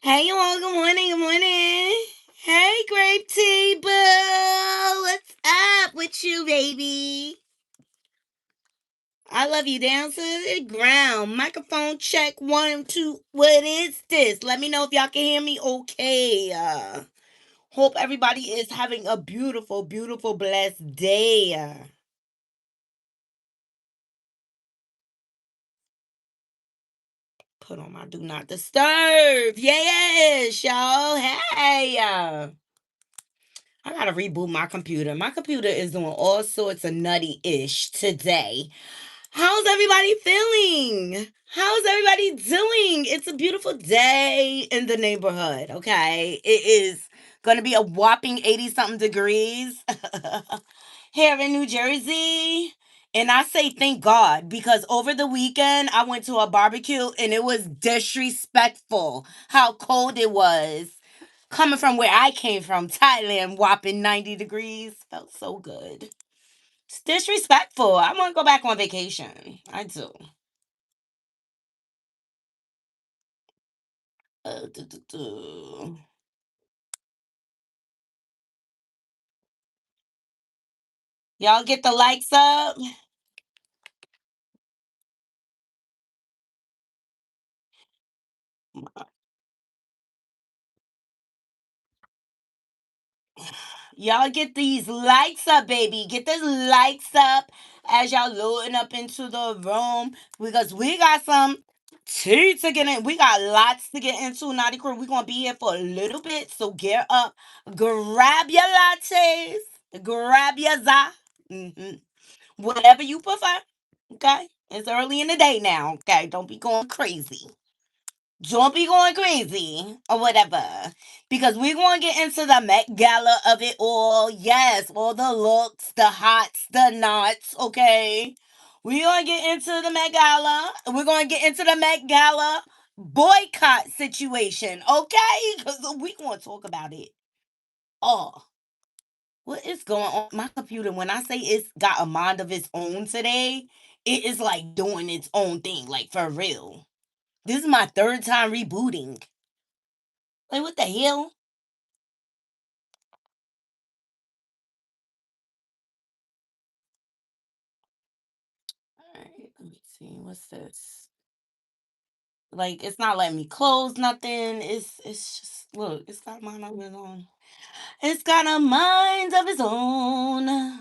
Hey, you all. Good morning. Good morning. Hey, Grape Tea Boo. What's up with you, baby? I love you down to the ground. Microphone check one, two. What is this? Let me know if y'all can hear me okay. Hope everybody is having a beautiful, beautiful, blessed day. Put on my do not disturb. Yes, y'all. Hey. I gotta reboot my computer. My computer is doing all sorts of nutty ish today. How's everybody feeling? How's everybody doing? It's a beautiful day in the neighborhood, okay? It is gonna be a whopping 80 something degrees here in New Jersey. And I say thank God because over the weekend I went to a barbecue and it was disrespectful how cold it was. Coming from where I came from, Thailand, whopping 90 degrees. Felt so good. It's disrespectful. I want to go back on vacation. I do. Uh, duh, duh, duh. Y'all get the likes up. Y'all get these likes up, baby. Get the likes up as y'all loading up into the room because we got some tea to get in. We got lots to get into. Naughty Crew, we're going to be here for a little bit. So get up, grab your lattes, grab your za. hmm Whatever you prefer. Okay? It's early in the day now. Okay? Don't be going crazy. Don't be going crazy or whatever. Because we're going to get into the Met Gala of it all. Yes, all the looks, the hots, the knots, okay? We're going to get into the Met Gala. We're going to get into the Met Gala boycott situation, okay? Because we're going to talk about it. Oh, what is going on? My computer, when I say it's got a mind of its own today, it is like doing its own thing, like for real. This is my third time rebooting. Like, what the hell? Alright, let me see. What's this? Like, it's not letting me close nothing. It's just look, it's got a mind of its own. It's got a mind of its own.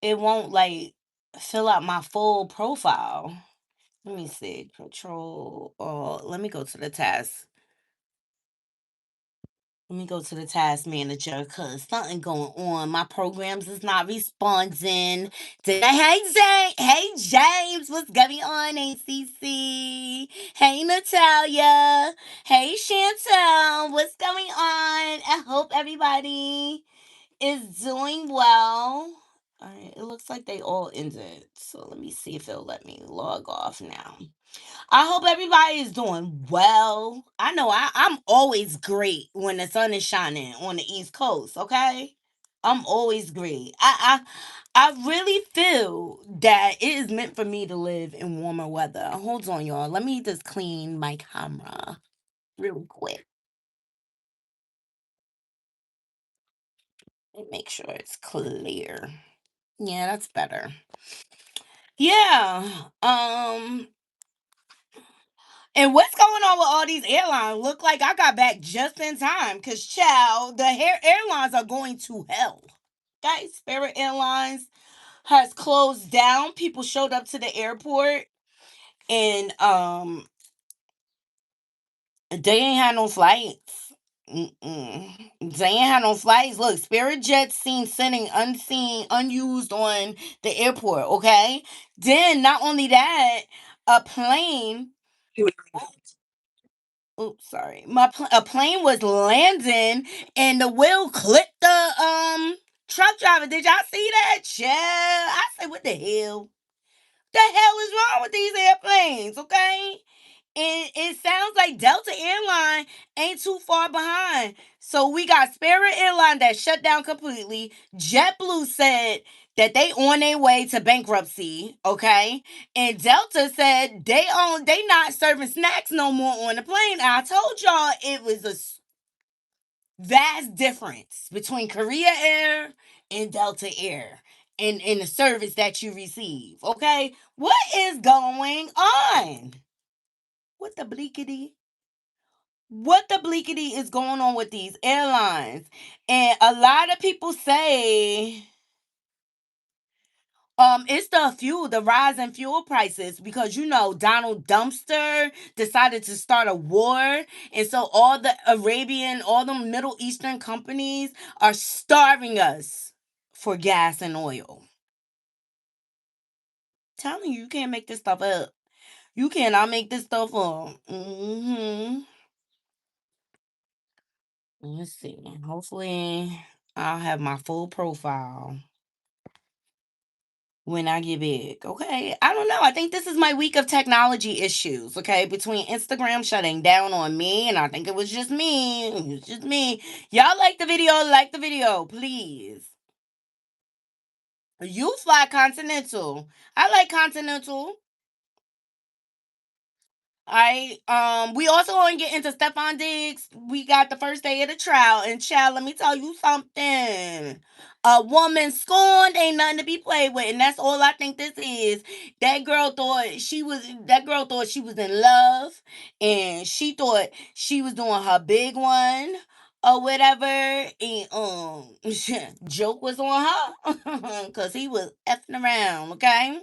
It won't like fill out my full profile. Let me see. Control. Oh, let me go to the task. Let me go to the task manager because something going on. My programs is not responding. Hey James, what's going on, ACC? Hey Natalia. Hey Chantel, what's going on? I hope everybody is doing well. All right, it looks like they all ended. So let me see if it'll let me log off now. I hope everybody is doing well. I know I'm always great when the sun is shining on the East Coast, okay? I'm always great. I really feel that it is meant for me to live in warmer weather. Hold on, y'all. Let me just clean my camera real quick and make sure it's clear. Yeah, that's better. Yeah. And what's going on with all these airlines? Look like I got back just in time because, child, the airlines are going to hell. Guys, Spirit Airlines has closed down. People showed up to the airport and they ain't had no flights. Mm-mm. They ain't had no flights. Look, Spirit Jets seen sitting unseen, unused on the airport. Okay, then not only that, a plane. Oops, sorry. A plane was landing and the wheel clipped the truck driver. Did y'all see that? Yeah. I said, what the hell? The hell is wrong with these airplanes? Okay. And it sounds like Delta Airline ain't too far behind. So we got Spirit Airline that shut down completely. JetBlue said that they on their way to bankruptcy, okay? And Delta said they not serving snacks no more on the plane. And I told y'all it was a vast difference between Korea Air and Delta Air in the service that you receive, okay? What is going on? What the bleakity? What the bleakity is going on with these airlines? And a lot of people say it's the rise in fuel prices because Donald Dumpster decided to start a war, and so all the Middle Eastern companies are starving us for gas and oil. Telling you, you can't make this stuff up. You cannot make this stuff up. Let's see. Hopefully, I'll have my full profile when I get big. Okay. I don't know. I think this is my week of technology issues. Okay. Between Instagram shutting down on me, and I think it was just me. It was just me. Y'all like the video, please. You fly Continental. I like Continental. We also want to get into Stefon Diggs. We got the first day of the trial, and child, let me tell you something. A woman scorned ain't nothing to be played with, and that's all I think this is. That girl thought she was in love, and she thought she was doing her big one or whatever. And joke was on her because he was effing around. Okay.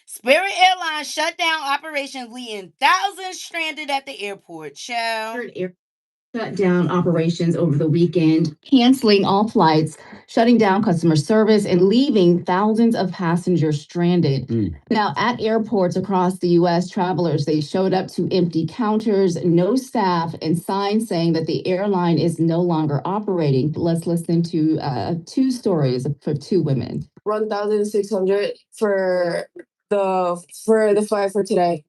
Spirit Airlines shut down operations, leaving thousands stranded at the airport. Child. Shut down operations over the weekend, canceling all flights, shutting down customer service, and leaving thousands of passengers stranded. Now, at airports across the U.S., travelers they showed up to empty counters, no staff, and signs saying that the airline is no longer operating. Let's listen to two stories for two women. 1,600 for the flight for today.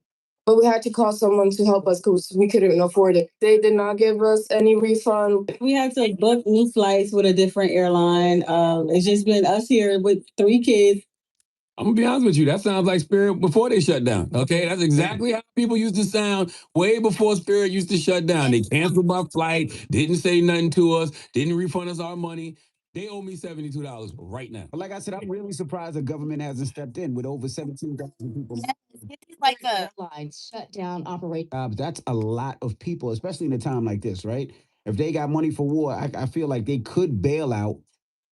But we had to call someone to help us because we couldn't afford it. They did not give us any refund. We had to book new flights with a different airline. It's just been us here with 3 kids. I'm gonna be honest with you. That sounds like Spirit before they shut down. Okay, that's exactly how people used to sound way before Spirit used to shut down. They canceled my flight, didn't say nothing to us, didn't refund us our money. They owe me $72 right now. But like I said, I'm really surprised the government hasn't stepped in with over 17,000 people. Yes, get these like the airlines shut down operate. That's a lot of people, especially in a time like this, right? If they got money for war, I feel like they could bail out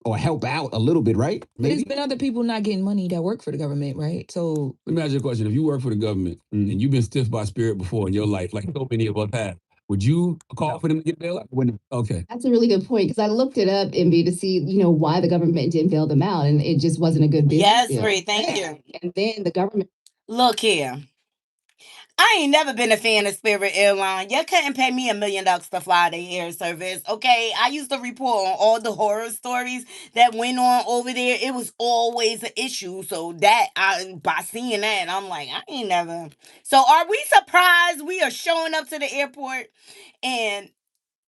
or help out a little bit, right? Maybe. But there's been other people not getting money that work for the government, right? So let me ask you a question. If you work for the government and you've been stiffed by Spirit before in your life, like so many of us have, would you call for them to get bailed out? Okay. That's a really good point because I looked it up, MB, to see, why the government didn't bail them out, and it just wasn't a good business. Yes, deal. Great. Thank you. And then the government. Look here. I ain't never been a fan of Spirit Airline. You couldn't pay me $1 million to fly their air service, okay? I used to report on all the horror stories that went on over there. It was always an issue. So by seeing that, I'm like, I ain't never. So are we surprised we are showing up to the airport and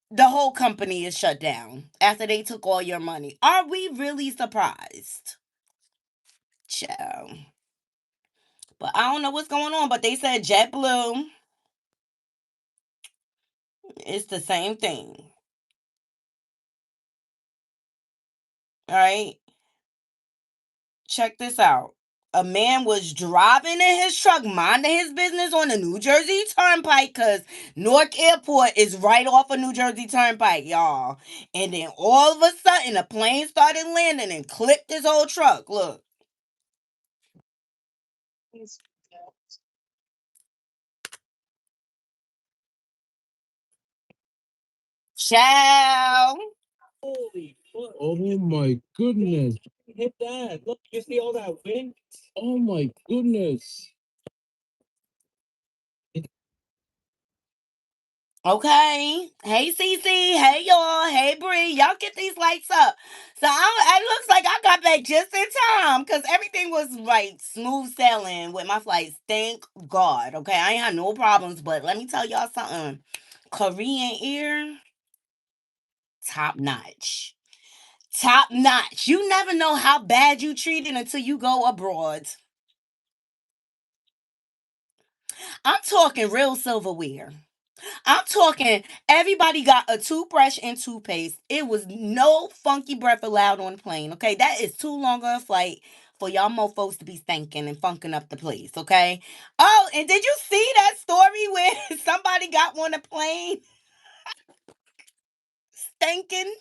the whole company is shut down after they took all your money? Are we really surprised? Ciao. But I don't know what's going on. But they said JetBlue. It's the same thing. All right. Check this out. A man was driving in his truck, minding his business on the New Jersey Turnpike, because Newark Airport is right off of New Jersey Turnpike, y'all. And then all of a sudden, a plane started landing and clipped his whole truck. Look. Ciao. Holy fuck. Oh my goodness. Hit that. Look, you see all that wind? Oh my goodness. Okay. Hey, Cece. Hey, y'all. Hey, Bree. Y'all get these lights up. So it looks like I got back just in time because everything was like smooth sailing with my flights. Thank God. Okay. I ain't had no problems, but let me tell y'all something. Korean Air, top notch. top notch. You never know how bad you treated until you go abroad. I'm talking real silverware. I'm talking everybody got a toothbrush and toothpaste. It was no funky breath allowed on the plane. Okay, that is too long of a flight for y'all mofos to be stinking and funking up the place. Okay. Oh, and did you see that story where somebody got on a plane stinking?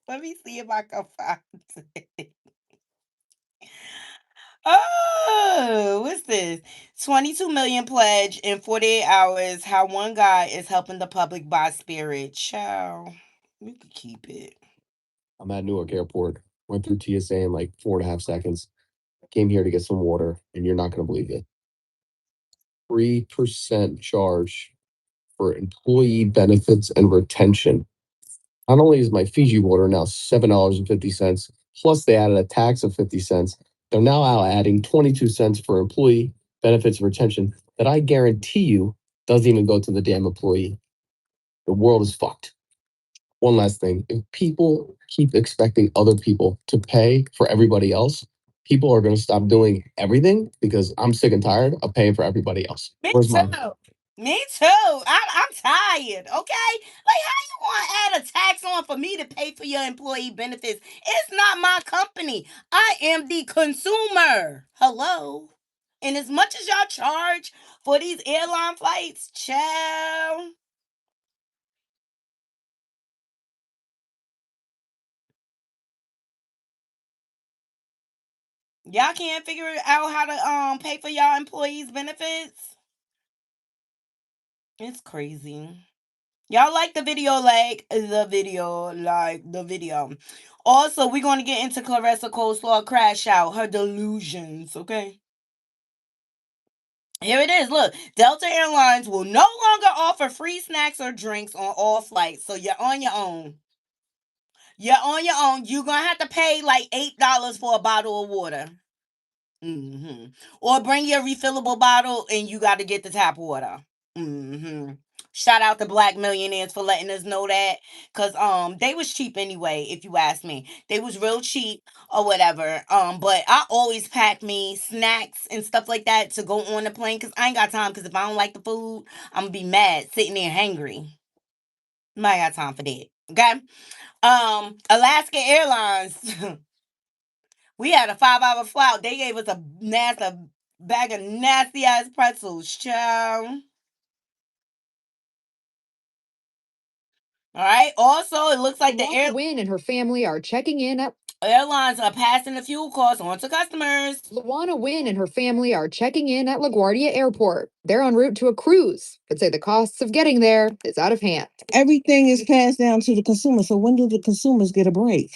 Let me see if I can find it. Oh, what's this? 22 million pledge in 48 hours. How one guy is helping the public buy spirit. Ciao. We could keep it. I'm at Newark Airport. Went through TSA in like 4.5 seconds. Came here to get some water, and you're not going to believe it. 3% charge for employee benefits and retention. Not only is my Fiji water now $7.50, plus they added a tax of 50 cents, they're now out adding 22 cents for employee benefits and retention that I guarantee you doesn't even go to the damn employee. The world is fucked. One last thing. If people keep expecting other people to pay for everybody else, people are going to stop doing everything because I'm sick and tired of paying for everybody else. Me Where's too. my Me too. I'm tired. Okay, like how you want to add a tax on for me to pay for your employee benefits? It's not my company. I am the consumer. Hello. And as much as y'all charge for these airline flights, child. Y'all can't figure out how to pay for y'all employees' benefits? It's crazy. Y'all like the video, like the video. Also, we're gonna get into Claressa Coleslaw crash out, her delusions, okay? Here it is. Look, Delta Airlines will no longer offer free snacks or drinks on all flights, so you're on your own. You're on your own. You're gonna have to pay like $8 for a bottle of water. Mm-hmm. Or bring your refillable bottle and you got to get the tap water. Mm-hmm. Shout out to Black millionaires for letting us know that, cause they was cheap anyway. If you ask me, they was real cheap or whatever. But I always pack me snacks and stuff like that to go on the plane, cause I ain't got time. Cause if I don't like the food, I'm gonna be mad sitting there hangry. I ain't got time for that. Okay. Alaska Airlines. We had a 5 hour flight. They gave us a bag of nasty ass pretzels, child. All right. Also, it looks like Wynn and her family are checking in at airlines are passing the fuel costs on to customers. Luana Wynn and her family are checking in at LaGuardia Airport. They're en route to a cruise, but say the costs of getting there is out of hand. Everything is passed down to the consumer. So when do the consumers get a break?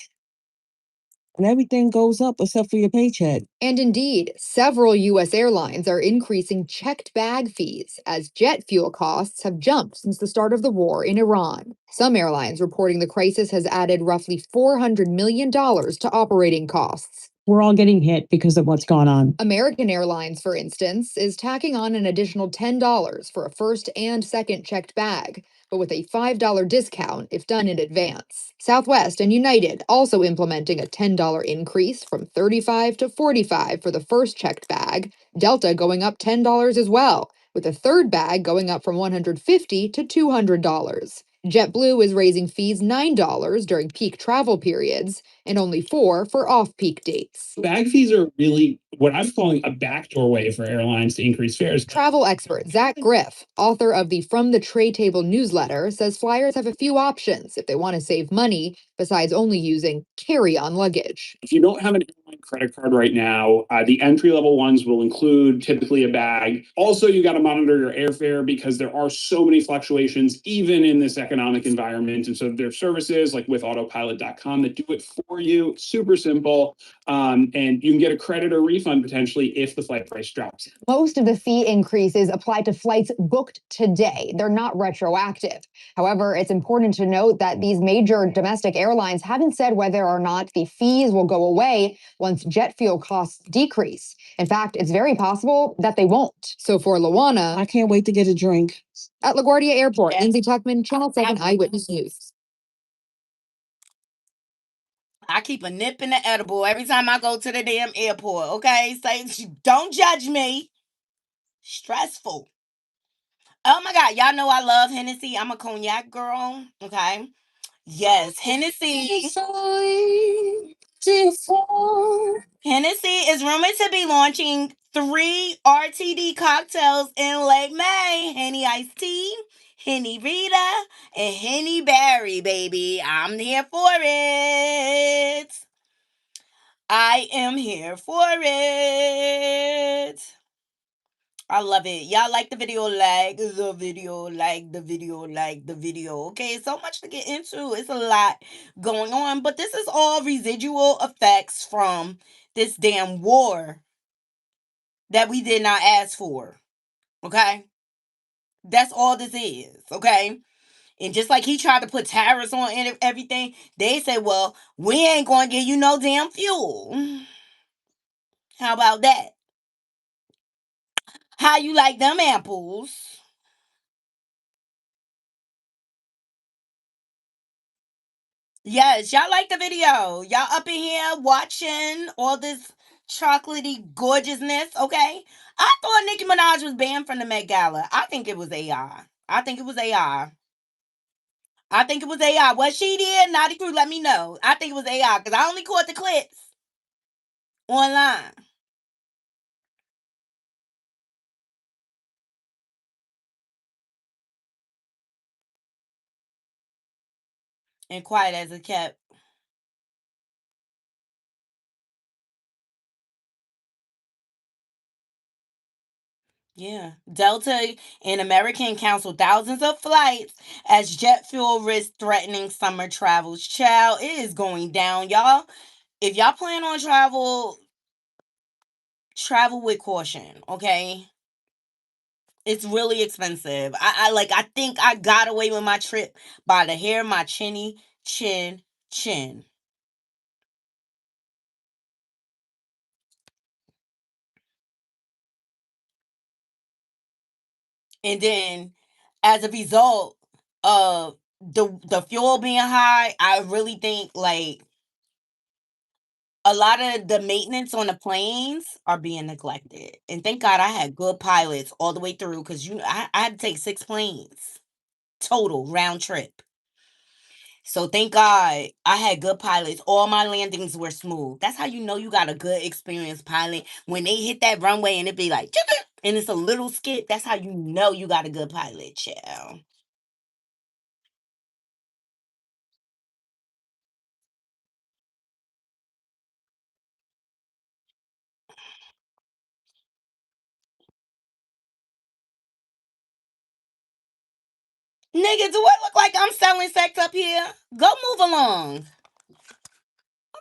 And everything goes up except for your paycheck. And indeed, several U.S. airlines are increasing checked bag fees as jet fuel costs have jumped since the start of the war in Iran. Some airlines reporting the crisis has added roughly $400 million to operating costs. We're all getting hit because of what's gone on. American Airlines, for instance, is tacking on an additional $10 for a first and second checked bag, but with a $5 discount if done in advance. Southwest and United also implementing a $10 increase from $35 to $45 for the first checked bag. Delta going up $10 as well, with a third bag going up from $150 to $200. JetBlue is raising fees $9 during peak travel periods and only $4 for off-peak dates. Bag fees are really what I'm calling a backdoor way for airlines to increase fares. Travel expert Zach Griff, author of the From the Tray Table newsletter, says flyers have a few options if they want to save money besides only using carry-on luggage. If you don't have an airline credit card right now, the entry-level ones will include typically a bag. Also, you got to monitor your airfare because there are so many fluctuations even in this economic environment. And so there are services like with autopilot.com that do it for you. Super simple. And you can get a credit or refund potentially if the flight price drops. Most of the fee increases apply to flights booked today. They're not retroactive. However, it's important to note that these major domestic airlines haven't said whether or not the fees will go away once jet fuel costs decrease. In fact, it's very possible that they won't. So for Luana, I can't wait to get a drink. at LaGuardia Airport, Lindsay Tuckman, Channel 7 Eyewitness News. I keep a nip in the edible every time I go to the damn airport. Okay, so don't judge me. Stressful. Oh my God, y'all know I love Hennessy. I'm a cognac girl. Okay. Yes, Hennessy. Hennessy is rumored to be launching 3 RTD cocktails in late May. Henny Iced Tea, Henny Rita, and Henny Berry, baby. I'm here for it. I am here for it. I love it. Y'all like the video, like the video, like the video, like the video. Okay, so much to get into. It's a lot going on, but this is all residual effects from this damn war that we did not ask for. Okay, that's all this is. Okay, and just like he tried to put tariffs on everything, they said, "Well, we ain't going to give you no damn fuel." How about that? How you like them apples? Yes, y'all like the video. Y'all up in here watching all this chocolatey gorgeousness, okay? I thought Nicki Minaj was banned from the Met Gala. I think it was AI. I think it was AI. I think it was AI. What she did, Naughty Crew, let me know. I think it was AI because I only caught the clips online. And quiet as it kept. Yeah. Delta and American canceled thousands of flights as jet fuel risks threatening summer travels. Child, it is going down, y'all. If y'all plan on travel with caution, okay? It's really expensive. I think I got away with my trip by the hair of my chin. And then as a result of the fuel being high, I really think like a lot of the maintenance on the planes are being neglected. And thank God I had good pilots all the way through because I had to take 6 planes total round trip. So thank God I had good pilots. All my landings were smooth. That's how you know you got a good experienced pilot. When they hit that runway and it be like, and it's a little skip, that's how you know you got a good pilot, child. Nigga, do I look like I'm selling sex up here? Go move along.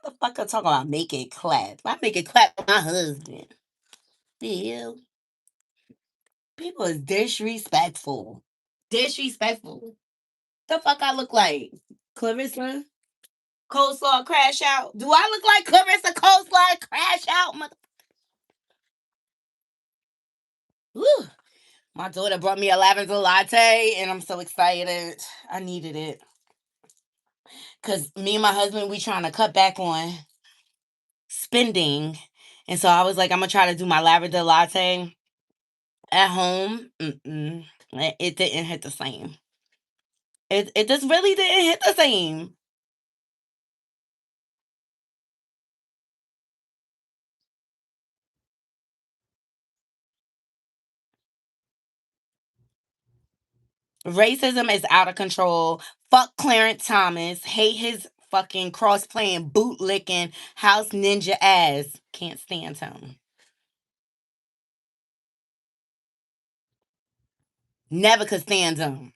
Motherfucker talking about make it clap. I make it clap with my husband. The hell? People is disrespectful. Disrespectful. The fuck I look like? Clarissa? Coleslaw crash out. Do I look like Clarissa Coleslaw crash out? Whew. My daughter brought me a lavender latte and I'm so excited. I needed it. Cause me and my husband, we trying to cut back on spending. And so I was like, I'm gonna try to do my lavender latte at home. Mm-mm. It didn't hit the same. It just really didn't hit the same. Racism is out of control. Fuck Clarence Thomas. Hate his fucking cross playing, boot licking, house ninja ass. Can't stand him. Never could stand him.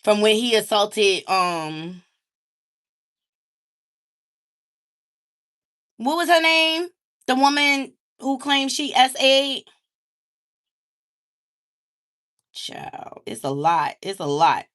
From when he assaulted what was her name? The woman who claimed she SA. Child, it's a lot. It's a lot.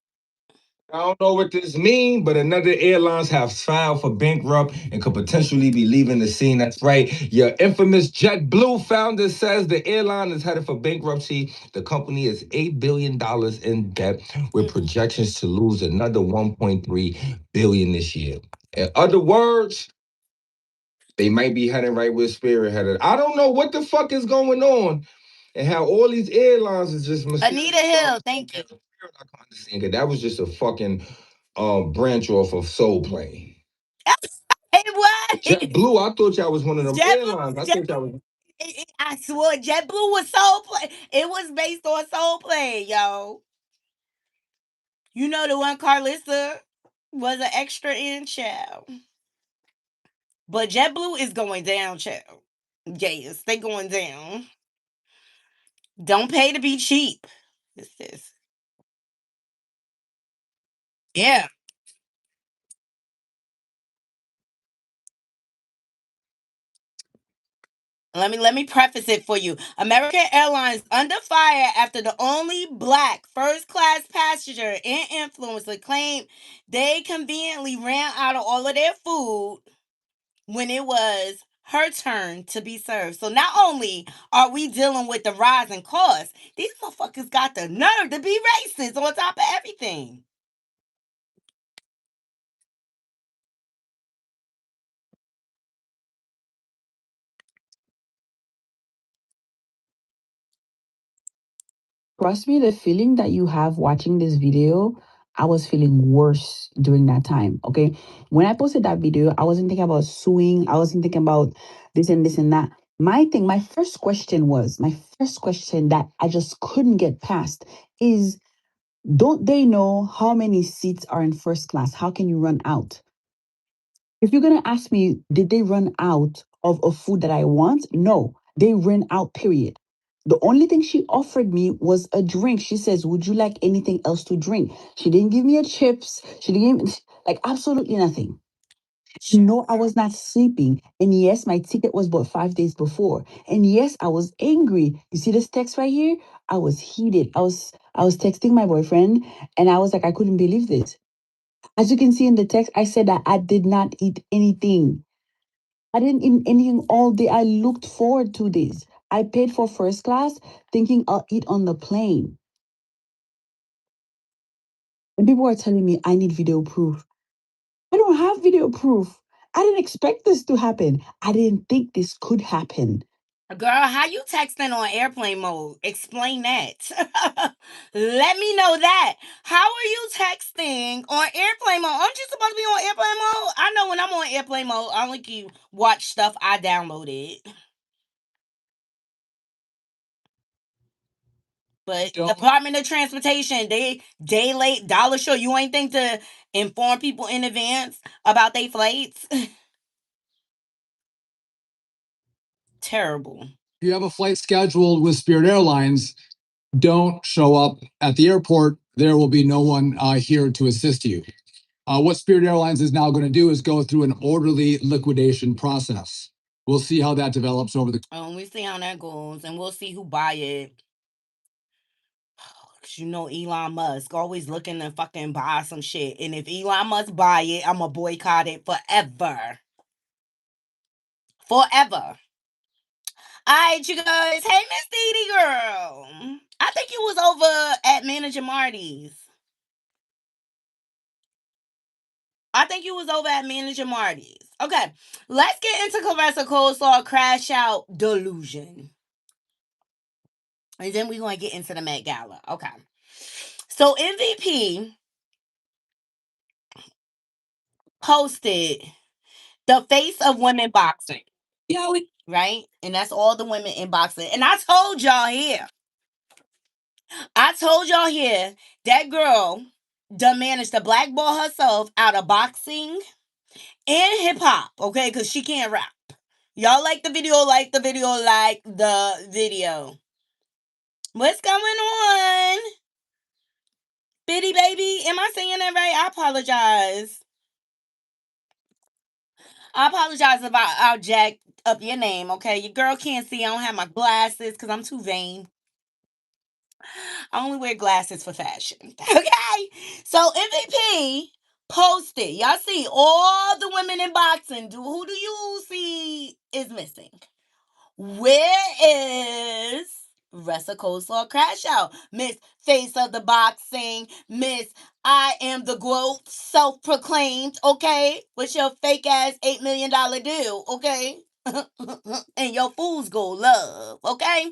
I don't know what this means, but another airlines have filed for bankrupt and could potentially be leaving the scene. That's right. Your infamous JetBlue founder says the airline is headed for bankruptcy. The company is $8 billion in debt with projections to lose another $1.3 billion this year. In other words, they might be heading right where Spirit headed. I don't know what the fuck is going on and how all these airlines is just Anita Hill, thank you. I can't understand because that was just a fucking branch off of Soul Plane. It was. JetBlue, I thought y'all was one of them airlines. I thought y'all was. I swore JetBlue was Soul Plane. It was based on Soul Plane, yo. You know the one Claressa was an extra in, child. But JetBlue is going down, child. Yes, they going down. Don't pay to be cheap. It's this. Yeah. Let me preface it for you. American Airlines under fire after the only black first class passenger and influencer claimed they conveniently ran out of all of their food when it was her turn to be served. So not only are we dealing with the rising costs, these motherfuckers got the nerve to be racist on top of everything. Trust me, the feeling that you have watching this video, I was feeling worse during that time. Okay. When I posted that video, I wasn't thinking about suing. I wasn't thinking about this and that. My first question that I just couldn't get past is, don't they know how many seats are in first class? How can you run out? If you're going to ask me, did they run out of a food that I want? No, they ran out, period. The only thing she offered me was a drink. She says, would you like anything else to drink? She didn't give me a chips. She didn't give me, like, absolutely nothing. No, I was not sleeping. And yes, my ticket was bought 5 days before. And yes, I was angry. You see this text right here? I was heated. I was texting my boyfriend and I was like, I couldn't believe this. As you can see in the text, I said that I did not eat anything. I didn't eat anything all day. I looked forward to this. I paid for first class thinking I'll eat on the plane. And people are telling me I need video proof. I don't have video proof. I didn't expect this to happen. I didn't think this could happen. Girl, how you texting on airplane mode? Explain that. Let me know that. How are you texting on airplane mode? Aren't you supposed to be on airplane mode? I know when I'm on airplane mode, I only can watch stuff I downloaded. But Department of Transportation, they late dollar show. You ain't think to inform people in advance about their flights? Terrible. If you have a flight scheduled with Spirit Airlines, don't show up at the airport. There will be no one here to assist you. What Spirit Airlines is now going to do is go through an orderly liquidation process. We'll see how that develops over the. We see how that goes, and we'll see who buy it. Cause you know Elon Musk always looking to fucking buy some shit, and if Elon Musk buy it, I'ma boycott it forever. Forever. Alright, you guys. Hey, Miss Dee girl. I think you was over at Manager Marty's. Okay, let's get into Claressa Coleslaw Crash Out Delusion. And then we're going to get into the Met Gala. Okay. So MVP posted the face of women boxing. Yeah, right? And that's all the women in boxing. And I told y'all here, that girl done managed to blackball herself out of boxing and hip hop, okay? Because she can't rap. Y'all like the video, like the video. What's going on? Bitty baby, am I saying that right? I apologize. If I'll jack up your name, okay? Your girl can't see. I don't have my glasses because I'm too vain. I only wear glasses for fashion. Okay? So MVP posted. Y'all see all the women in boxing. Who do you see is missing? Where is Rest of Coleslaw Crash Out. Miss Face of the Boxing. Miss I am the GOAT, self-proclaimed, okay? With your fake ass $8 million deal, okay? And your fool's gold love, okay?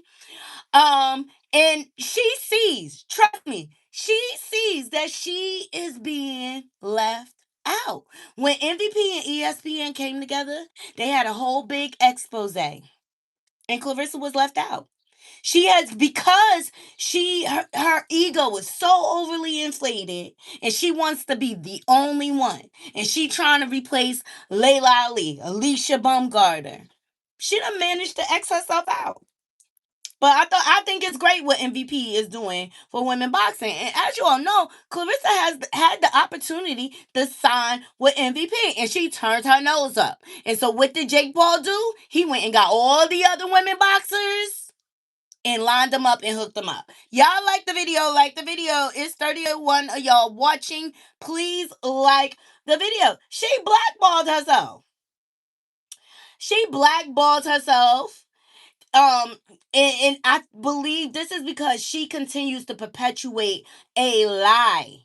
And she sees, trust me, she sees that she is being left out. When MVP and ESPN came together, they had a whole big expose, and Claressa was left out. She has, because her ego is so overly inflated, and she wants to be the only one, and she trying to replace Layla Ali, Alicia Baumgartner. She done managed to X herself out. But I think it's great what MVP is doing for women boxing. And as you all know, Claressa has had the opportunity to sign with MVP, and she turned her nose up. And so what did Jake Paul do? He went and got all the other women boxers and lined them up and hooked them up. Y'all like the video? Like the video. It's 31 of y'all watching. Please like the video. She blackballed herself. She blackballed herself. And I believe this is because she continues to perpetuate a lie.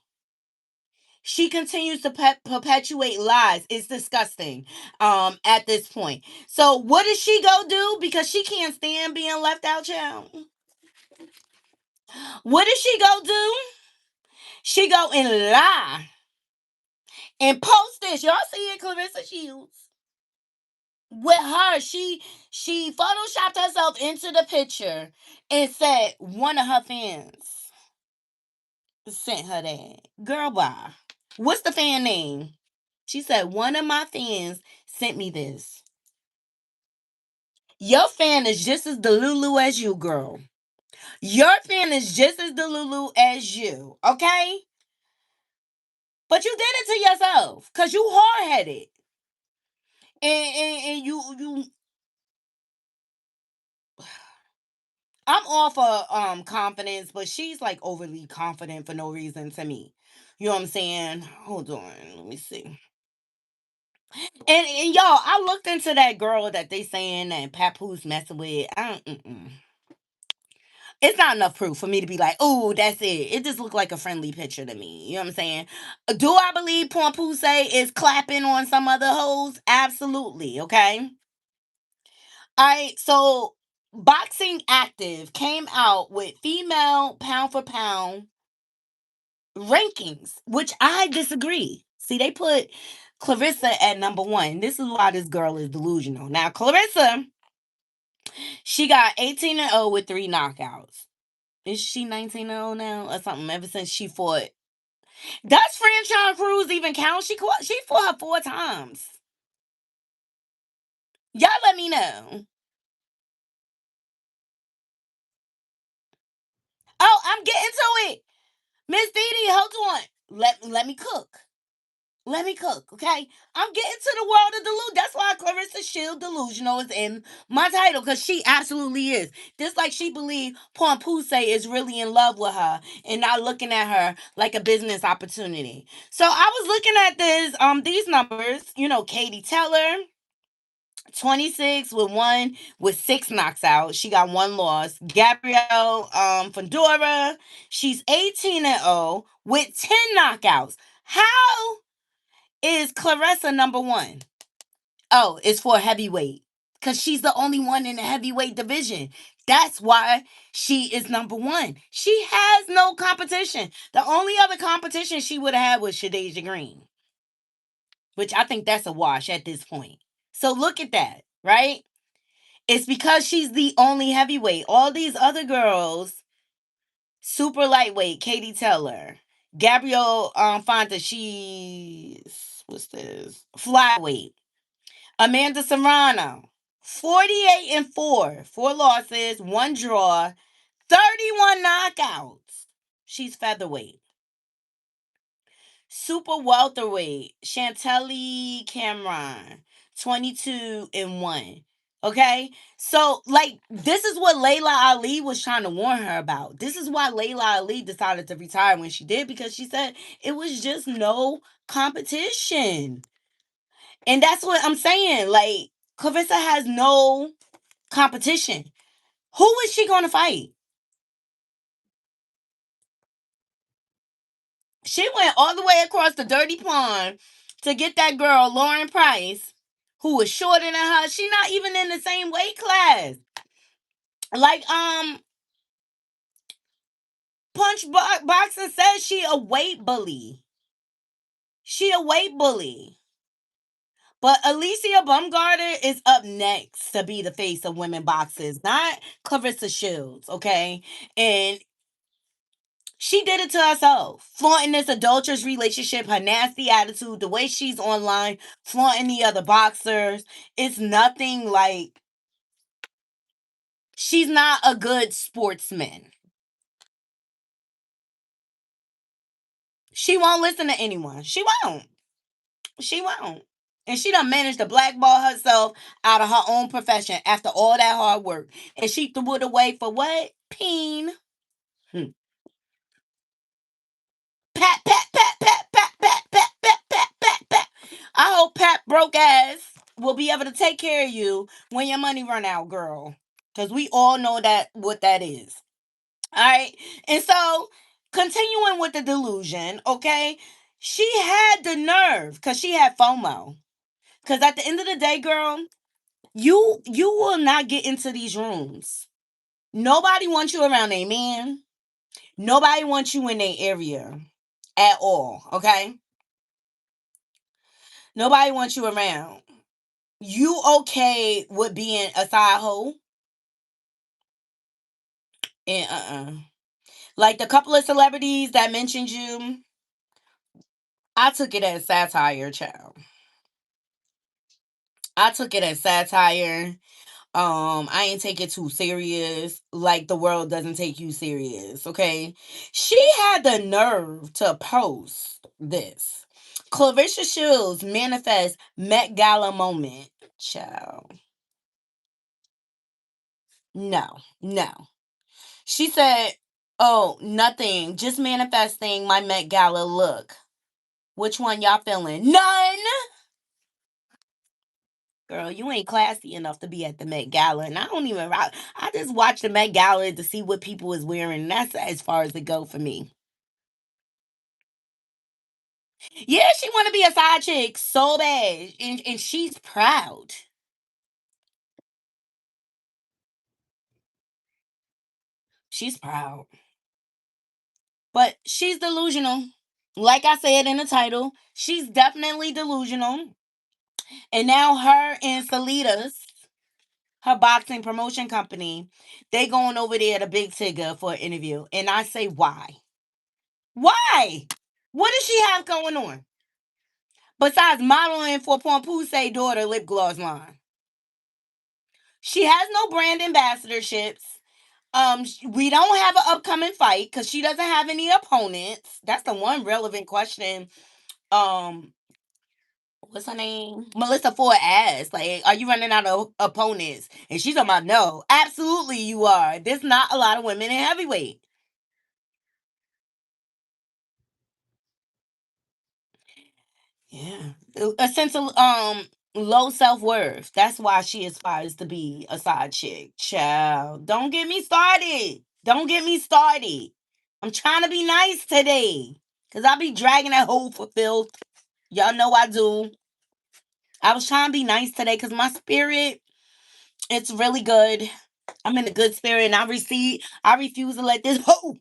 She continues to perpetuate lies. It's disgusting at this point. So what does she go do? Because she can't stand being left out, child. What does she go do? She go and lie and post this. Y'all see it, Claressa Sheilds? With her, she photoshopped herself into the picture and said one of her fans sent her that. Girl, bye. What's the fan name? She said one of my fans sent me this. Your fan is just as delulu as you, girl. Your fan is just as delulu as you, okay? But you did it to yourself because you hard-headed. And you I'm all for confidence, but she's like overly confident for no reason to me. You know what I'm saying? Hold on, let me see. And y'all, I looked into that girl that they saying that Papoose messing with. It's not enough proof for me to be like, oh, that's it. It just looked like a friendly picture to me. You know what I'm saying? Do I believe Papoose is clapping on some other hoes? Absolutely. Okay. All right. So Boxing Active came out with female pound for pound rankings, which I disagree. See, they put Claressa at number one. This is why this girl is delusional. Now, Claressa, she got 18-0 with 3 knockouts. Is she 19-0 now or something? Ever since she fought. Does Franchise Cruz even count? She fought her 4 times. Y'all let me know. Oh, I'm getting to it. Miss Didi, hold on. Let me cook. Let me cook, okay? I'm getting to the world of delusion. That's why Claressa Shield Delusional is in my title, because she absolutely is. Just like she believed Papoose is really in love with her and not looking at her like a business opportunity. So I was looking at these numbers. You know, Katie Teller, 26 with 6 knocks out. She got 1 loss. Gabrielle Fedora, she's 18-0 with 10 knockouts. How is Claressa number 1? Oh, it's for heavyweight. Because she's the only one in the heavyweight division. That's why she is number 1. She has no competition. The only other competition she would have had was Shadeja Green. Which I think that's a wash at this point. So look at that, right? It's because she's the only heavyweight. All these other girls, super lightweight, Katie Teller, Gabrielle Fonta, she's, what's this? Flyweight. Amanda Serrano, 48-4, 4 losses, 1 draw, 31 knockouts. She's featherweight. Super welterweight, Chantelly Cameron, 22-1. Okay? So, like, this is what Layla Ali was trying to warn her about. This is why Layla Ali decided to retire when she did, because she said it was just no competition. And that's what I'm saying. Like, Claressa has no competition. Who is she going to fight? She went all the way across the dirty pond to get that girl, Lauren Price, who was shorter than her. She not even in the same weight class. Like, Boxing says she a weight bully. She a weight bully. But Alicia Bumgarner is up next to be the face of women boxers, not Claressa Shields, okay? And she did it to herself, flaunting this adulterous relationship, her nasty attitude, the way she's online, flaunting the other boxers. It's nothing like, she's not a good sportsman. She won't listen to anyone. She won't. She won't. And she done managed to blackball herself out of her own profession after all that hard work. And she threw it away for what? Peen. Pat, pat, pat, pat, pat, pat, pat, pat, pat, pat, pat. I hope Pat broke ass will be able to take care of you when your money run out, girl. Because we all know that what that is. All right. And so, continuing with the delusion, okay? She had the nerve because she had FOMO. Because at the end of the day, girl, you will not get into these rooms. Nobody wants you around a man. Nobody wants you in their area at all, okay? Nobody wants you around. You okay with being a side hoe? And like the couple of celebrities that mentioned you, I took it as satire, child. I took it as satire. I ain't take it too serious. Like the world doesn't take you serious, okay? She had the nerve to post this. Claressa Shields manifest Met Gala moment. Child. No, no. She said, "Oh, nothing. Just manifesting my Met Gala look. Which one y'all feeling? None." Girl, you ain't classy enough to be at the Met Gala, and I don't even. I just watch the Met Gala to see what people is wearing. And that's as far as it go for me. Yeah, she want to be a side chick so bad, and she's proud. She's proud, but she's delusional. Like I said in the title, she's definitely delusional. And now her and Salitas, her boxing promotion company, they going over there to Big Tigger for an interview. And I say, why? Why? What does she have going on? Besides modeling for Pompousse's daughter lip gloss line. She has no brand ambassadorships. We don't have an upcoming fight because she doesn't have any opponents. That's the one relevant question. Um, what's her name? Melissa Ford asked, like, are you running out of opponents? And she's talking about, no, absolutely you are. There's not a lot of women in heavyweight. Yeah. A sense of low self-worth. That's why she aspires to be a side chick. Child. Don't get me started. Don't get me started. I'm trying to be nice today. Cause I be dragging that hole for filth. Y'all know I do. I was trying to be nice today because my spirit, it's really good. I'm in a good spirit and I refuse to let this hoe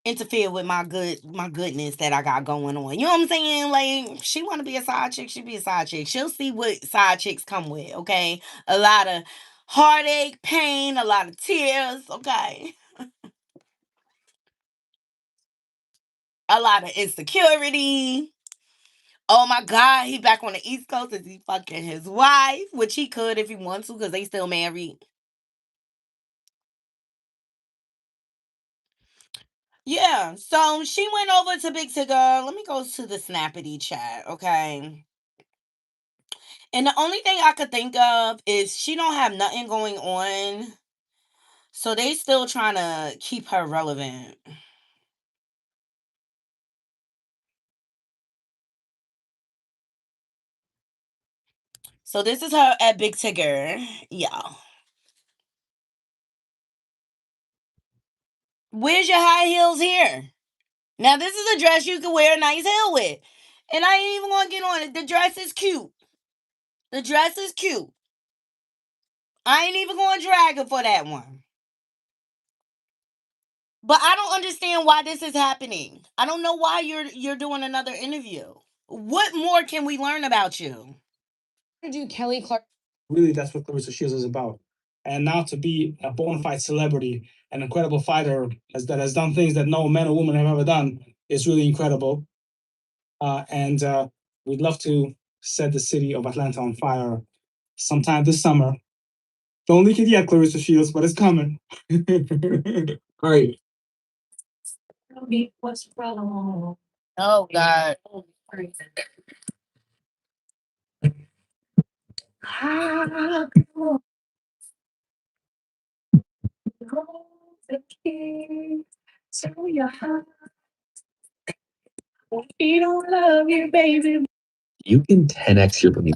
interfere with my goodness that I got going on. You know what I'm saying? Like, she want to be a side chick, she be a side chick. She'll see what side chicks come with, okay? A lot of heartache, pain, a lot of tears, okay? A lot of insecurity. Oh my God, he back on the East Coast. Is he fucking his wife? Which he could if he wants to, because they still married. Yeah, so she went over to Big Tigger. Let me go to the Snappity chat, okay? And the only thing I could think of is she don't have nothing going on. So they still trying to keep her relevant. So this is her at Big Tigger. Y'all. Where's your high heels here? Now, this is a dress you can wear a nice heel with. And I ain't even going to get on it. The dress is cute. The dress is cute. I ain't even going to drag her for that one. But I don't understand why this is happening. I don't know why you're doing another interview. What more can we learn about you? Do Kelly Clark. Really, that's what Claressa Shields is about. And now to be a bona fide celebrity, an incredible fighter that has done things that no man or woman have ever done is really incredible. And we'd love to set the city of Atlanta on fire sometime this summer. Don't leak it yet, Claressa Shields, but it's coming. All right. Oh, God. You can 10x your belief.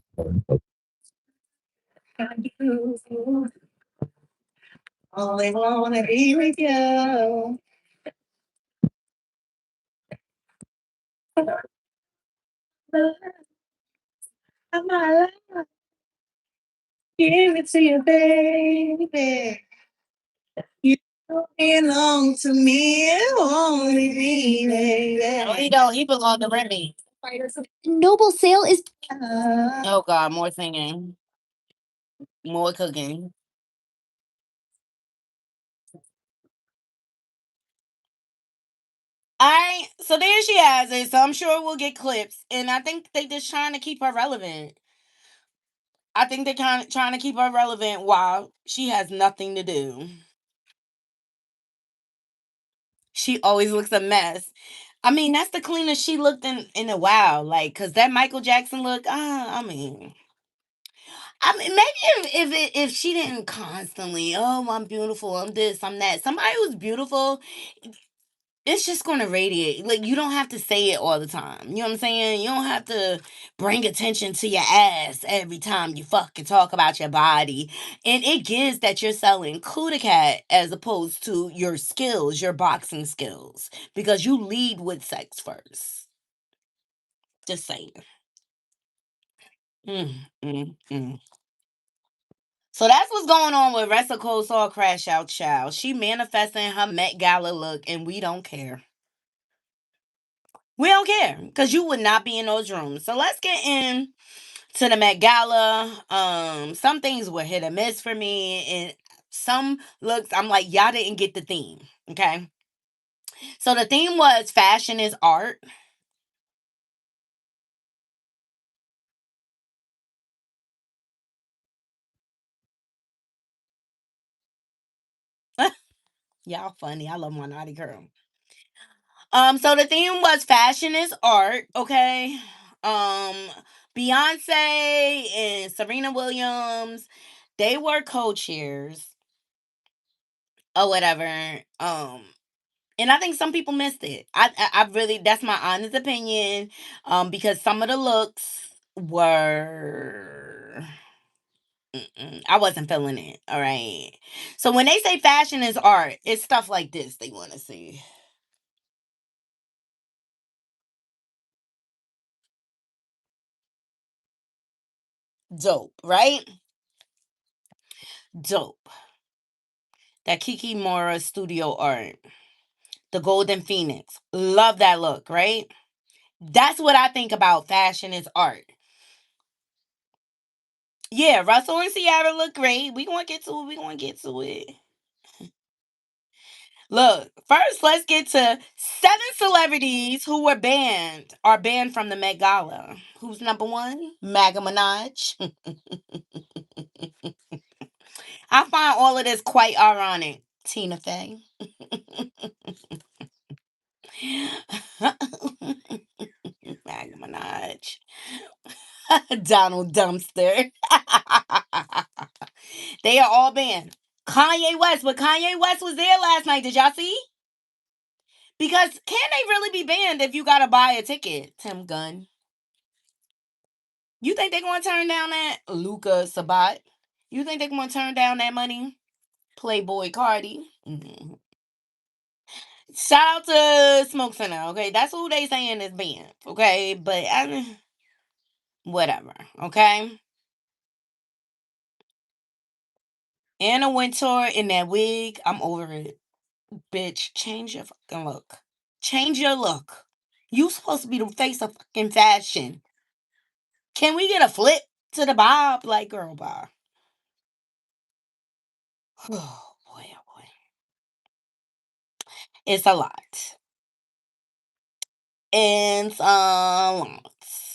Only wanna be with you. Give it to you, baby. You belong to me, only me, baby. No, he don't. He belong to Remy. Noble Sale is. Oh God, more singing, more cooking. So there she has it. So I'm sure we'll get clips, and I think they just trying to keep her relevant. I think they're kind of trying to keep her relevant while she has nothing to do. She always looks a mess. I mean, that's the cleanest she looked in a while. Like, cause that Michael Jackson look. I mean, maybe if she didn't constantly, oh, I'm beautiful, I'm this, I'm that. Somebody who's beautiful, it's just going to radiate. Like, you don't have to say it all the time. You know what I'm saying? You don't have to bring attention to your ass every time you fucking talk about your body. And it gives that you're selling Kuda Cat as opposed to your skills, your boxing skills, because you lead with sex first. Just saying. Mm, mm, mm. So that's what's going on with Ressa Cold Saw Crash Out Child. She manifesting her Met Gala look, and we don't care. We don't care because you would not be in those rooms. So let's get in to the Met Gala. Some things were hit or miss for me, and some looks I'm like, y'all didn't get the theme. Okay. So the theme was fashion is art. Y'all funny. I love my naughty girl. So the theme was fashion is art, okay? Um, Beyonce and Serena Williams, they were co-chairs or whatever. And I think some people missed it. I really, that's my honest opinion. Because some of the looks were. I wasn't feeling it. All right. So when they say fashion is art, it's stuff like this they want to see. Dope, right? Dope. That Kiki Mora studio art. The Golden Phoenix. Love that look, right? That's what I think about fashion is art. Yeah, Russell and Ciara look great. We gonna get to it. We gonna get to it. Look, first let's get to 7 celebrities who are banned from the Met Gala. Who's number one? Maga Minaj. I find all of this quite ironic. Tina Fey. Maga Minaj. Donald Dumpster. They are all banned. Kanye West, but Kanye West was there last night. Did y'all see? Because can they really be banned if you gotta buy a ticket, Tim Gunn? You think they're gonna turn down that Luca Sabat? You think they're gonna turn down that money? Playboy Cardi. Mm-hmm. Shout out to Smoke Center, okay? That's who they saying is banned, okay? But whatever, okay? Anna Wintour in that wig, I'm over it. Bitch, change your fucking look. Change your look. You supposed to be the face of fucking fashion. Can we get a flip to the bob? Like, girl, bob. Oh boy, oh boy. It's a lot. And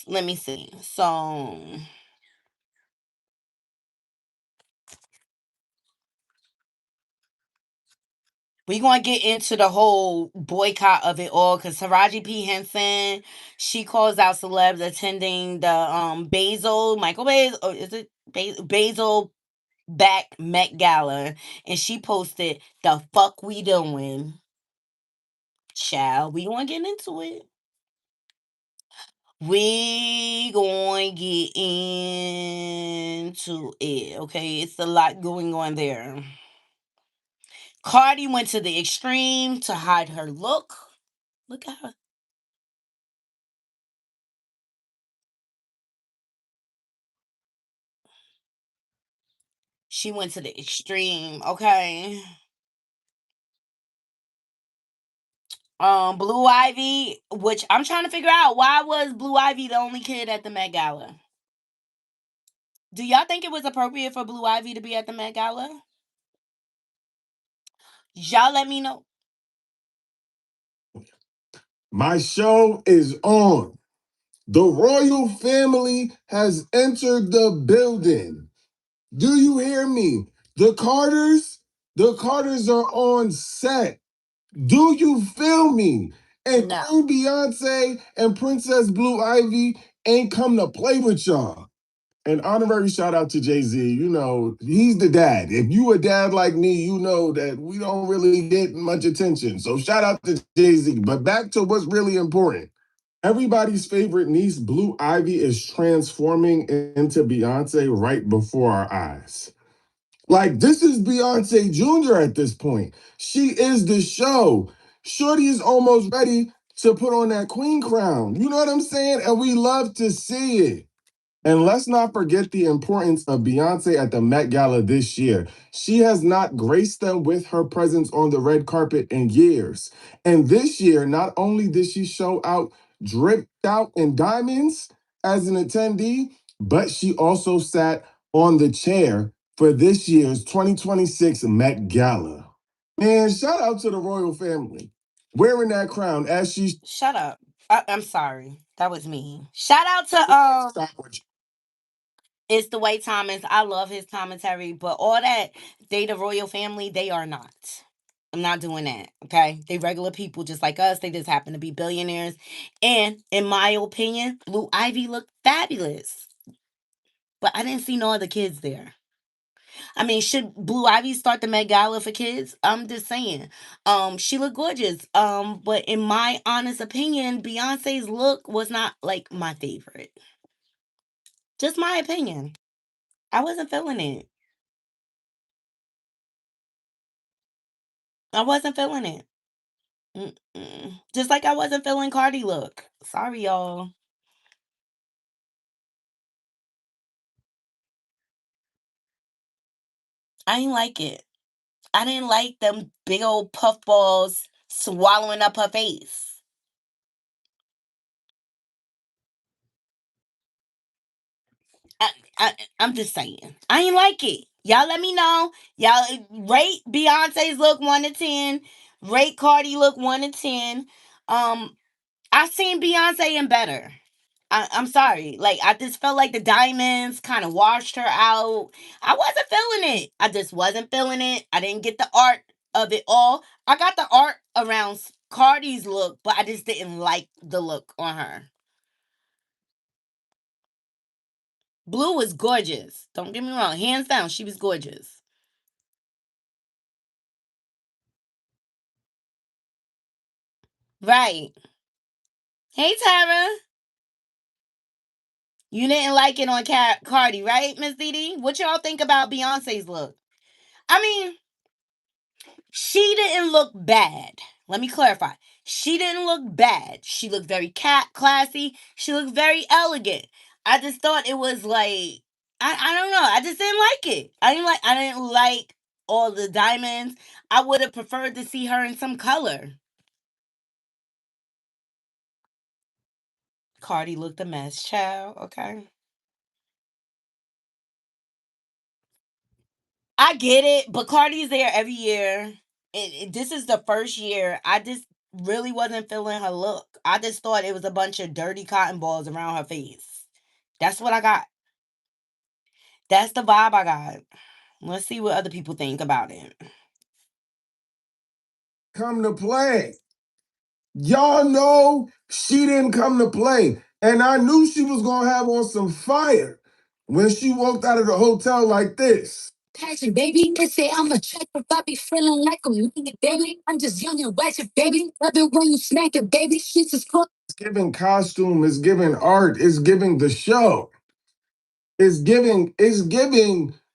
let me see. So we gonna get into the whole boycott of it all because Taraji P. Henson, she calls out celebs attending the Michael Basil, or is it Basil back Met Gala, and she posted the fuck we doing. Child, we gonna get into it. We going to get into it. Okay, it's a lot going on there. Cardi went to the extreme to hide her look. Look at her. She went to the extreme. Okay. Blue Ivy, which I'm trying to figure out why was Blue Ivy the only kid at the Met Gala? Do y'all think it was appropriate for Blue Ivy to be at the Met Gala? Y'all let me know. My show is on. The royal family has entered the building. Do you hear me? The Carters are on set. Do you feel me? And No. Queen Beyonce and Princess Blue Ivy ain't come to play with y'all. An honorary shout out to Jay-Z. You know, he's the dad. If you a dad like me, you know that we don't really get much attention. So shout out to Jay-Z. But back to what's really important. Everybody's favorite niece, Blue Ivy, is transforming into Beyonce right before our eyes. Like, this is Beyonce Jr. at this point. She is the show. Shorty is almost ready to put on that queen crown. You know what I'm saying? And we love to see it. And let's not forget the importance of Beyonce at the Met Gala this year. She has not graced them with her presence on the red carpet in years. And this year, not only did she show out dripped out in diamonds as an attendee, but she also sat on the chair for this year's 2026 Met Gala. Man, shout out to the royal family. Wearing that crown as she Shut up. I'm sorry. That was me. Shout out to it's the way Thomas. I love his commentary, but all that they the royal family, they are not. I'm not doing that. Okay, they regular people just like us. They just happen to be billionaires, and in my opinion, Blue Ivy looked fabulous. But I didn't see no other kids there. I mean, should Blue Ivy start the Met Gala for kids? I'm just saying. She looked gorgeous. But in my honest opinion, Beyonce's look was not like my favorite. Just my opinion. I wasn't feeling it. I wasn't feeling it. Mm-mm. Just like I wasn't feeling Cardi look. Sorry, y'all. I didn't like it. I didn't like them big old puffballs swallowing up her face. I, I'm just saying. I ain't like it. Y'all let me know. Y'all rate Beyonce's look 1 to 10. Rate Cardi look 1 to 10. I seen Beyonce in better. I'm sorry. Like I just felt like the diamonds kind of washed her out. I wasn't feeling it. I just wasn't feeling it. I didn't get the art of it all. I got the art around Cardi's look, but I just didn't like the look on her. Blue was gorgeous. Don't get me wrong. Hands down, she was gorgeous. Right. Hey, Tara. You didn't like it on Cardi, right, Miss Didi? What y'all think about Beyonce's look? I mean, she didn't look bad. Let me clarify. She didn't look bad. She looked very classy. She looked very elegant. I just thought it was like I don't know. I just didn't like it. I didn't like all the diamonds. I would have preferred to see her in some color. Cardi looked a mess, child. Okay. I get it, but Cardi's there every year. This is the first year. I just really wasn't feeling her look. I just thought it was a bunch of dirty cotton balls around her face. That's what I got. That's the vibe I got. Let's see what other people think about it. Come to play. Y'all know she didn't come to play. And I knew she was going to have on some fire when she walked out of the hotel like this. Passion, baby. They say I'm a check, but I be feeling like a minute, baby. I'm just young and ratchet, baby. Love it when you smack it, baby. Shit's just cool. It's giving costume, it's giving art, it's giving the show. It's giving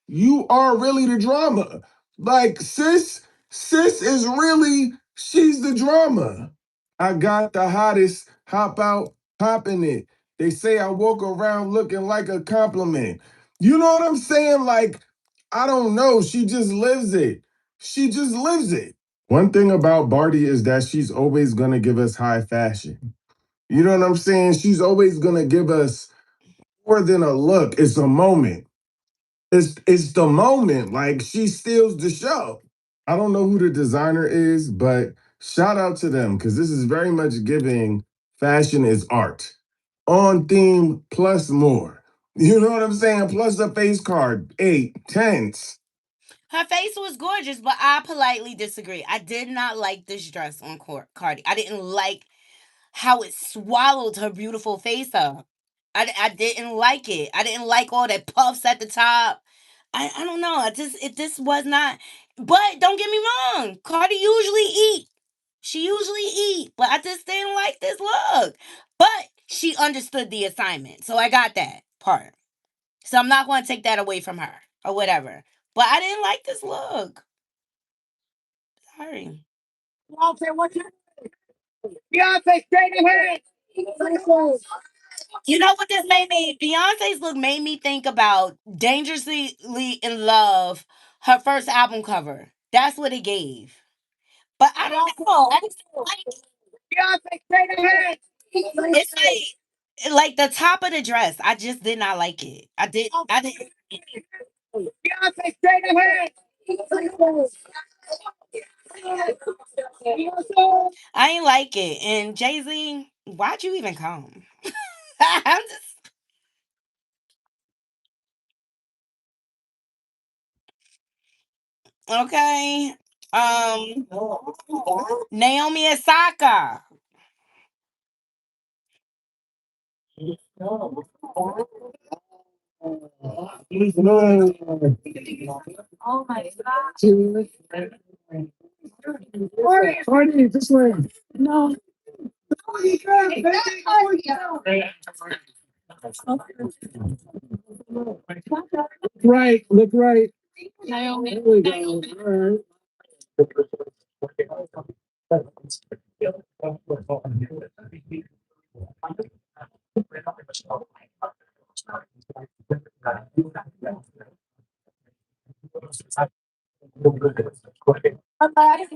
you are really the drama. Like sis is really she's the drama. I got the hottest, hop out, popping it. They say I walk around looking like a compliment. You know what I'm saying? Like, I don't know. She just lives it. She just lives it. One thing about Barty is that she's always gonna give us high fashion. You know what I'm saying? She's always gonna give us more than a look. It's a moment. It's the moment. Like she steals the show. I don't know who the designer is, but shout out to them because this is very much giving fashion is art. On theme plus more. You know what I'm saying? Plus a face card, 8, 10s. Her face was gorgeous, but I politely disagree. I did not like this dress on Cardi. I didn't like how it swallowed her beautiful face up. I didn't like it. I didn't like all that puffs at the top. I don't know. It just was not. But don't get me wrong. Cardi usually eat. She usually eat, but I just didn't like this look. But she understood the assignment, so I got that part. So I'm not going to take that away from her or whatever. But I didn't like this look. Sorry. Beyonce, what you? Beyonce, straight ahead. You know what this made me? Beyonce's look made me think about Dangerously in Love, her first album cover. That's what it gave. But I don't know. I just like Beyonce straight ahead. It's like the top of the dress. I just did not like it. I did Beyonce straight ahead. I ain't like it. And Jay-Z, why'd you even come? I'm just okay. Um Naomi Osaka. Oh my god. Party, this way. No. Right, look right. Naomi. There we go. All right.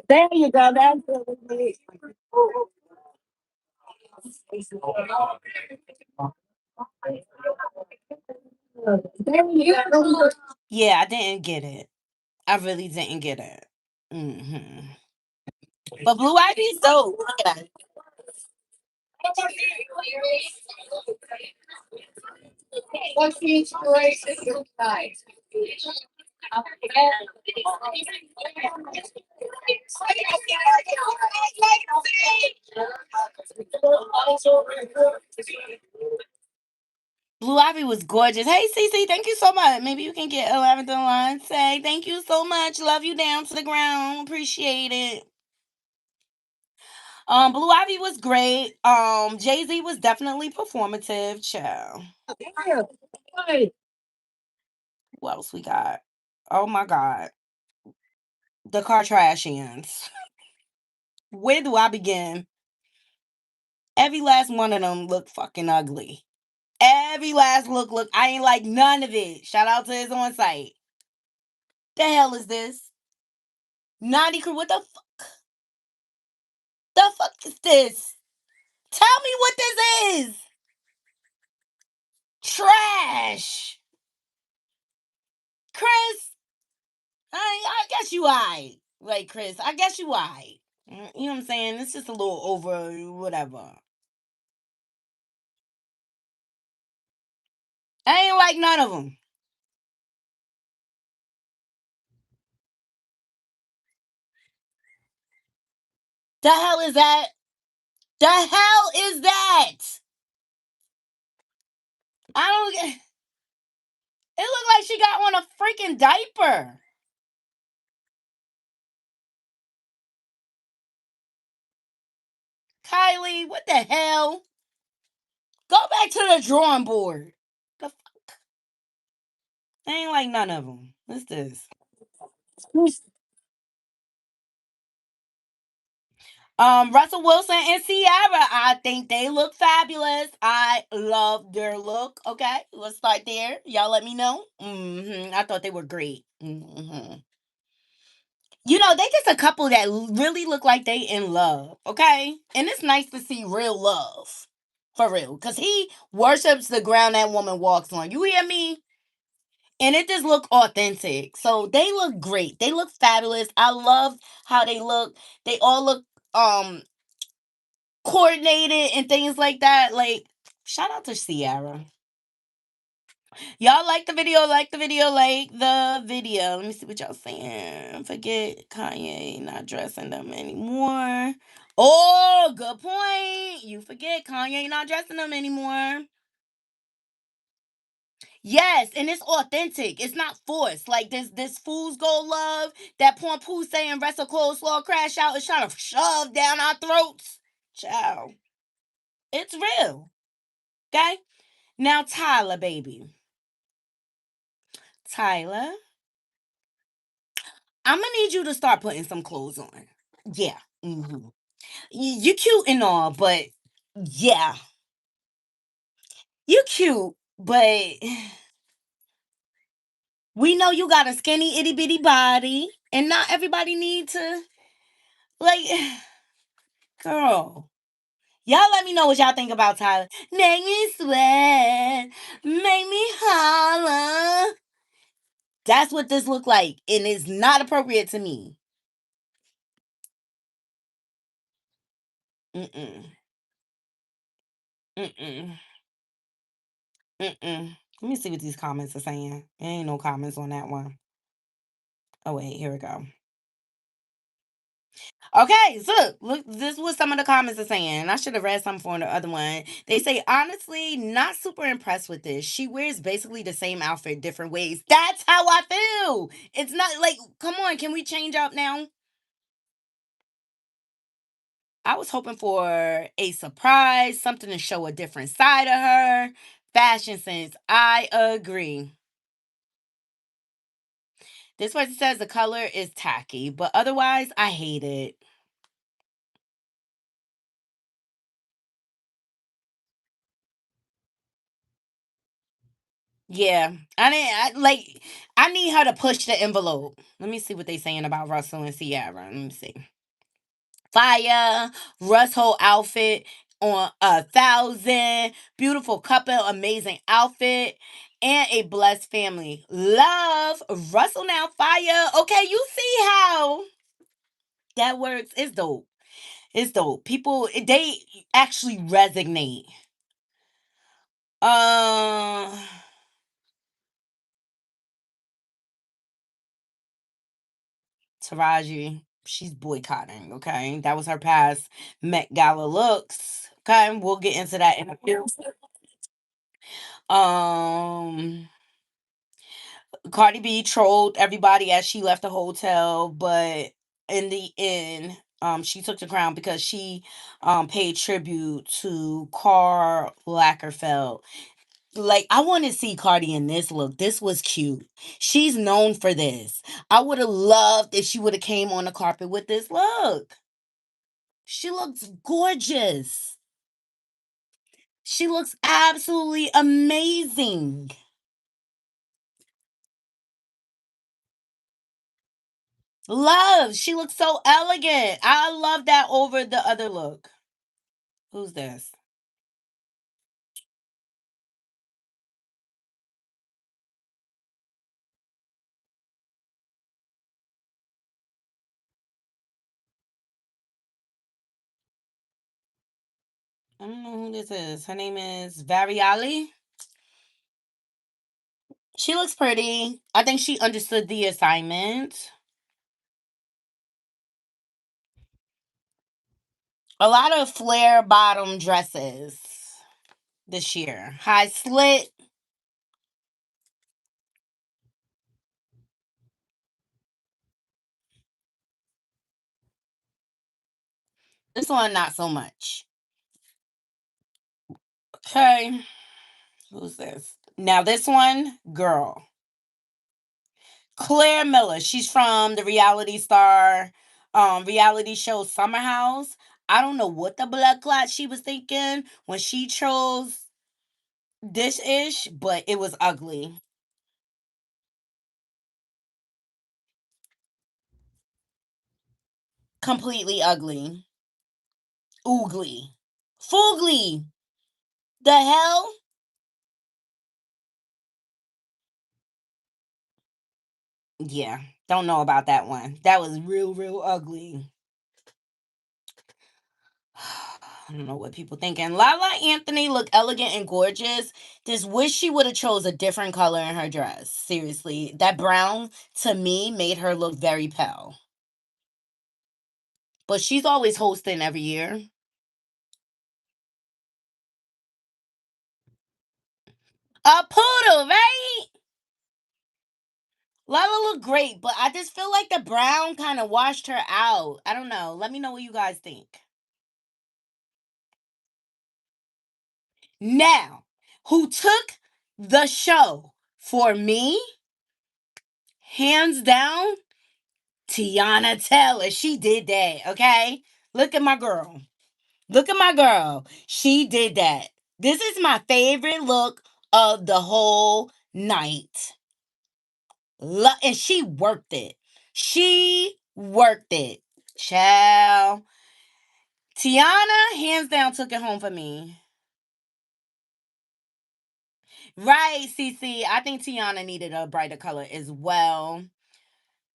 There you go. That's it. There you go. Yeah, I didn't get it. I really didn't get it. But Blue Ivy is dope. Look at that. What's the inspiration tonight? Blue Ivy was gorgeous. Hey, Cece, thank you so much. Maybe you can get 11th in line. Say thank you so much. Love you down to the ground. Appreciate it. Blue Ivy was great. Jay-Z was definitely performative. Chill. What else we got? Oh my God. The Kardashians. Where do I begin? Every last one of them look fucking ugly. Every last look. I ain't like none of it. Shout out to his on site. The hell is this? Knotty crew, what the fuck? The fuck is this? Tell me what this is. Trash. Chris, I guess you alright. Like, Chris, I guess you alright. You know what I'm saying? It's just a little over, whatever. I ain't like none of them. The hell is that? The hell is that? I don't get. It looked like she got on a freaking diaper. Kylie, what the hell? Go back to the drawing board. The fuck? I ain't like none of them. What's this? Russell Wilson and Ciara, I think they look fabulous. I love their look. Okay, let's start there. Y'all let me know. I thought they were great. You know, they just a couple that really look like they in love. Okay, and it's nice to see real love for real, cause he worships the ground that woman walks on. You hear me? And it just look authentic. So they look great. They look fabulous. I love how they look. They all look um coordinated and things like that. Like, shout out to Ciara. Y'all like the video, like the video, like the video. Let me see what y'all saying. Forget Kanye not dressing them anymore. Oh, good point. You forget Kanye not dressing them anymore. Yes, and it's authentic. It's not forced. Like this fool's gold love that Porn Pooh saying rest of coleslaw crash out is trying to shove down our throats. Ciao. It's real. Okay? Now Tyler, baby. Tyler, I'm gonna need you to start putting some clothes on. Yeah. You cute and all, but yeah. You cute, but we know you got a skinny itty bitty body, and not everybody need to like girl. Y'all let me know what y'all think about Tyler. Make me sweat. Make me holler. That's what this look like. And it's not appropriate to me. Mm-mm. Mm-mm. Mm-mm. Let me see what these comments are saying. There ain't no comments on that one. Oh wait, here we go. Okay, so look, this is what some of the comments are saying. I should have read some for the other one. They say, honestly, not super impressed with this. She wears basically the same outfit different ways. That's how I feel. It's not like, come on, can we change up now? I was hoping for a surprise, something to show a different side of her. Fashion sense, I agree. This person says the color is tacky, but otherwise, I hate it. Yeah, I need her to push the envelope. Let me see what they saying about Russell and Ciara. Let me see. Fire, Russ whole outfit on 1,000. Beautiful couple, amazing outfit, and a blessed family. Love Russell now. Fire. Okay, you see how that works. It's dope. It's dope. People they actually resonate. Uh Taraji, she's boycotting, okay? That was her past Met Gala looks. Okay, we'll get into that in a few. Um Cardi B trolled everybody as she left the hotel, but in the end, she took the crown because she paid tribute to Karl Lagerfeld. Like, I want to see Cardi in this look. This was cute. She's known for this. I would have loved if she would have came on the carpet with this look. She looks gorgeous. She looks absolutely amazing. Love. She looks so elegant. I love that over the other look. Who's this? I don't know who this is. Her name is Variali. She looks pretty. I think she understood the assignment. A lot of flare bottom dresses this year. High slit. This one, not so much. Okay. Who's this? Now, this one, girl. Claire Miller. She's from the reality show Summer House. I don't know what the blood clot she was thinking when she chose this ish, but it was ugly. Completely ugly. Oogly. Foogly. The hell? Yeah, don't know about that one. That was real, real ugly. I don't know what people thinking. Lala Anthony looked elegant and gorgeous. Just wish she would have chose a different color in her dress. Seriously, that brown to me made her look very pale. But she's always hosting every year. A poodle, right? Lala looked great, but I just feel like the brown kind of washed her out. I don't know. Let me know what you guys think. Now, who took the show for me, hands down, Tiana Taylor. She did that, okay? Look at my girl. Look at my girl. She did that. This is my favorite look of the whole night. And she worked it. She worked it. Child. Tiana, hands down, took it home for me. Right, Cece. I think Tiana needed a brighter color as well.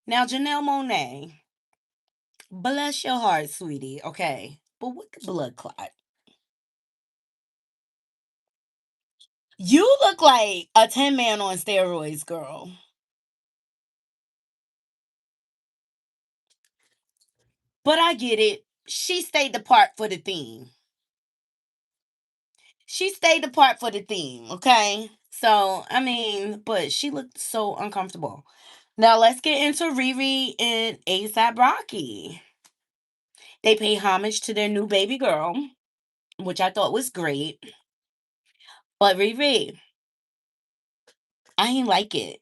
Now, Janelle Monae, bless your heart, sweetie. Okay. But what the blood clot? You look like a 10 man on steroids, girl. But I get it. She stayed the part for the theme. She stayed the part for the theme, okay? So, I mean, but she looked so uncomfortable. Now, let's get into Riri and ASAP Rocky. They pay homage to their new baby girl, which I thought was great. But Riri, I ain't like it.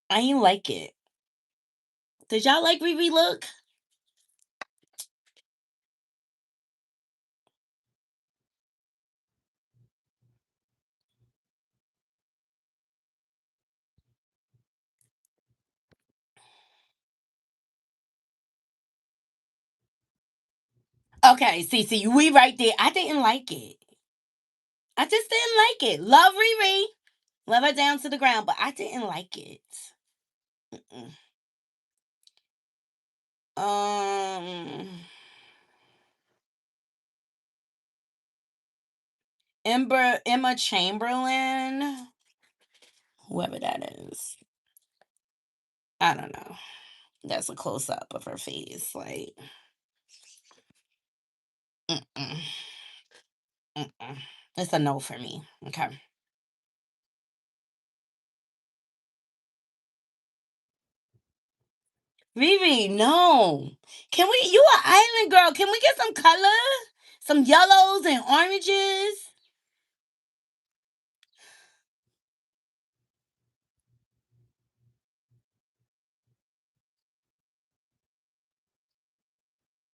I ain't like it. Did y'all like Riri look? Okay, see, we right there. I didn't like it. I just didn't like it. Love Riri. Love her down to the ground, but I didn't like it. Mm-mm. Um, Emma Chamberlain, whoever that is. I don't know. That's a close up of her face. Like, mm-mm, mm-mm. It's a no for me. Okay. Riri, no. Can we? You an island girl? Can we get some color? Some yellows and oranges?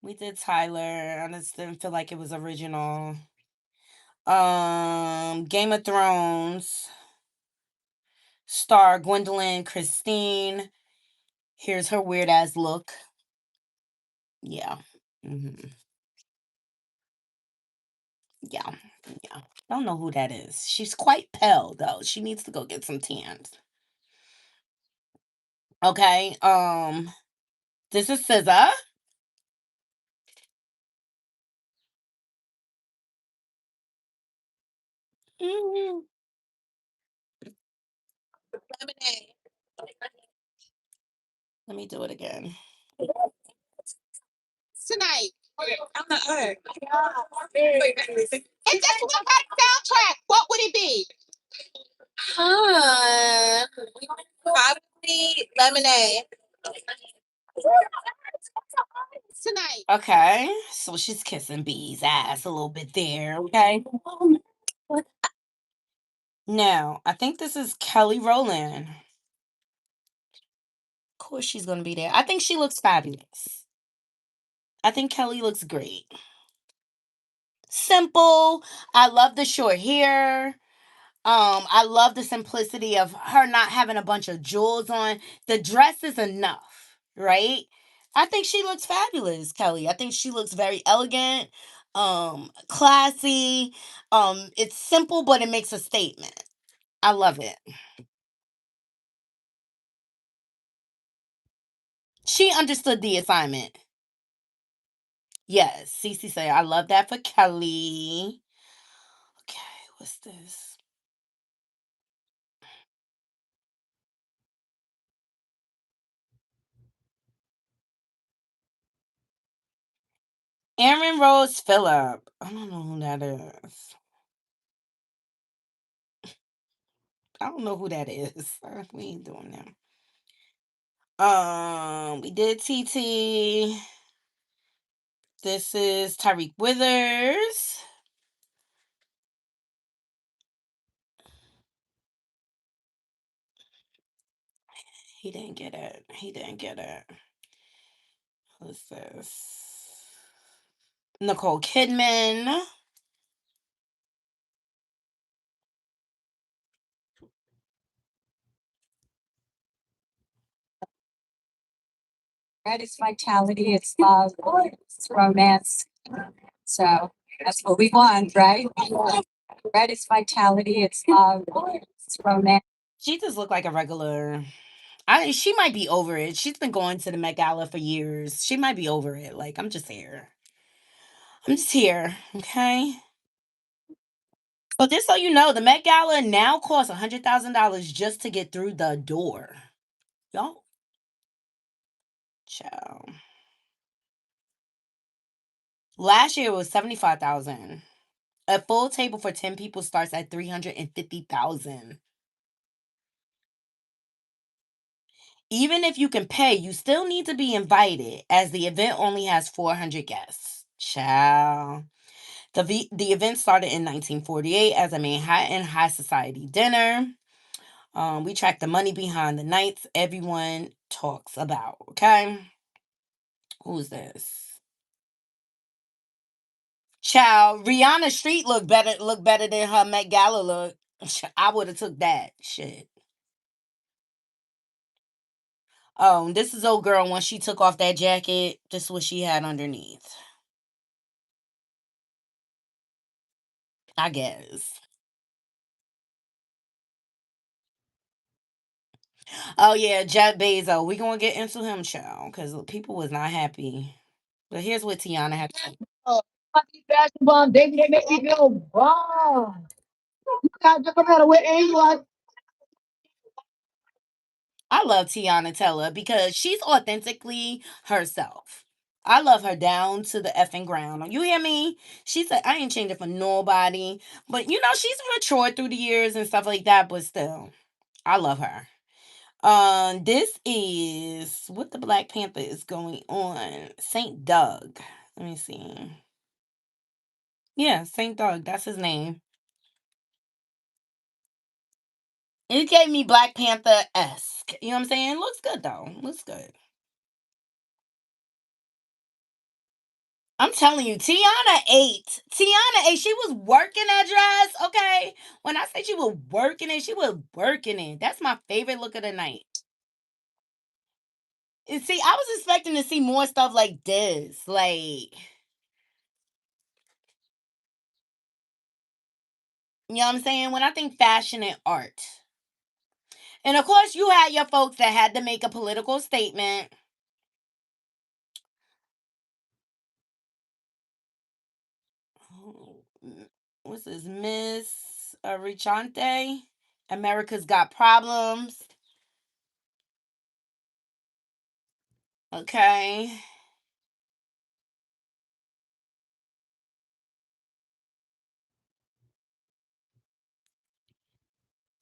We did Tyler. I just didn't feel like it was original. Game of Thrones. Star Gwendolyn Christine. Here's her weird ass look. Yeah. hmm Yeah. Yeah. I don't know who that is. She's quite pale though. She needs to go get some tans. Okay. This is SZA. Mhm. Let me do it again. Tonight. On the earth. If this was a soundtrack, what would it be? Probably lemonade. Tonight. Okay, so she's kissing B's ass a little bit there. Okay. Now, I think this is Kelly Rowland. Of course, she's gonna be there. I think she looks fabulous. I think Kelly looks great. Simple. I love the short hair. I love the simplicity of her not having a bunch of jewels on. The dress is enough, right? I think she looks fabulous, Kelly. I think she looks very elegant, classy. It's simple, but it makes a statement. I love it. She understood the assignment. Yes, Cece said, I love that for Kelly. Okay, what's this? Aaron Rose Phillip. I don't know who that is. I don't know who that is. We ain't doing that. We did TT. This is Tyreek Withers. He didn't get it. He didn't get it. Who's this? Nicole Kidman. Red is vitality, it's love, it's romance. So that's what we want, right? Red is vitality, it's love, it's romance. She just looked like a regular. She might be over it. She's been going to the Met Gala for years. She might be over it. Like, I'm just here. I'm just here. Okay. But just so you know, the Met Gala now costs $100,000 just to get through the door. Y'all, ciao. Last year it was 75,000. A full table for 10 people starts at 350,000. Even if you can pay, you still need to be invited, as the event only has 400 guests. Ciao. The event started in 1948 as a Manhattan high society dinner. We track the money behind the nights everyone talks about. Okay, who's this? Child, Rihanna Street look better than her Met Gala look. I would have took that shit. Oh, this is old girl when she took off that jacket. This is what she had underneath. I guess. Oh yeah, Jeff Bezos. We gonna get into him, child, because people was not happy. But here's what Tiana had to say. Oh, basketball, they make me go wow. No matter what age was. I love Tiana Teller because she's authentically herself. I love her down to the effing ground. You hear me? She said, I ain't changing for nobody. But she's matured through the years and stuff like that, but still, I love her. This is what the Black Panther is going on. Saint Doug. Let me see. Yeah, Saint Doug. That's his name. It gave me Black Panther esque. You know what I'm saying? Looks good though. Looks good. I'm telling you, Tiana ate. Tiana ate. She was working that dress. Okay. When I say she was working it, she was working it. That's my favorite look of the night. And see, I was expecting to see more stuff like this. Like, you know what I'm saying? When I think fashion and art. And of course, you had your folks that had to make a political statement. What's this? Miss Richante? America's Got Problems. Okay.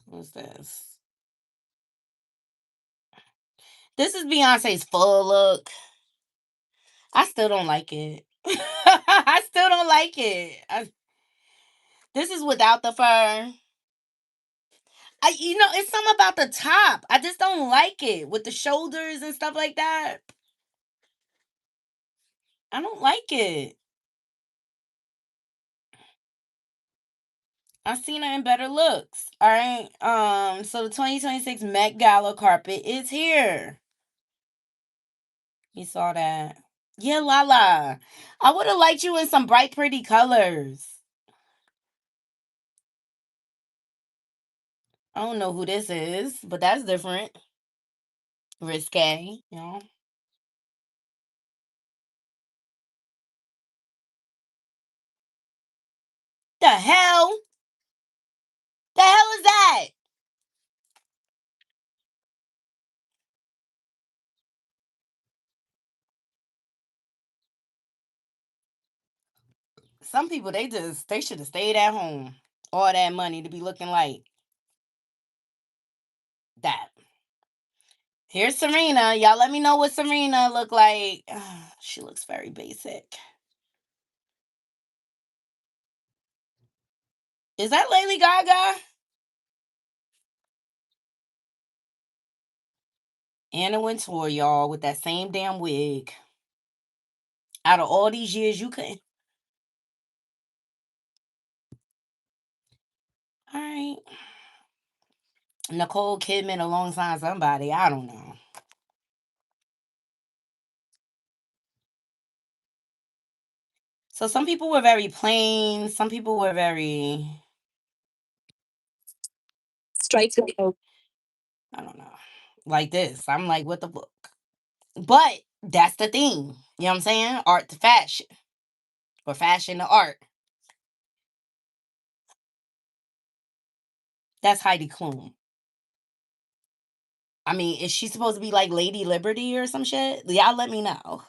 What's this? This is Beyonce's full look. I still don't like it. I still don't like it. This is without the fur. It's something about the top. I just don't like it with the shoulders and stuff like that. I don't like it. I've seen her in better looks. All right. So the 2026 Met Gala carpet is here. You saw that. Yeah, Lala. I would have liked you in some bright, pretty colors. I don't know who this is, but that's different. Risque, you know. The hell? The hell is that? Some people they should have stayed at home. All that money to be looking like that. Here's Serena. Y'all let me know what Serena look like. She looks very basic. Is that Lady Gaga? Anna Wintour, y'all, with that same damn wig. Out of all these years, you couldn't. All right. Nicole Kidman alongside somebody. I don't know. So some people were very plain. Some people were very. Stripes. I don't know. Like this. I'm like, what the book? But that's the thing. You know what I'm saying? Art to fashion. Or fashion to art. That's Heidi Klum. I mean, is she supposed to be like Lady Liberty or some shit? Y'all let me know.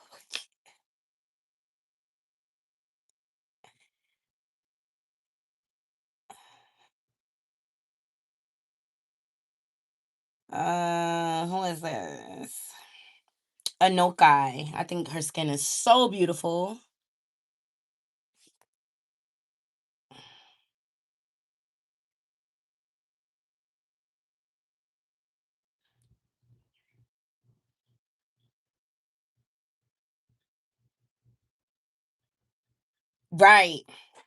Who is this? Anokai. I think her skin is so beautiful. Right.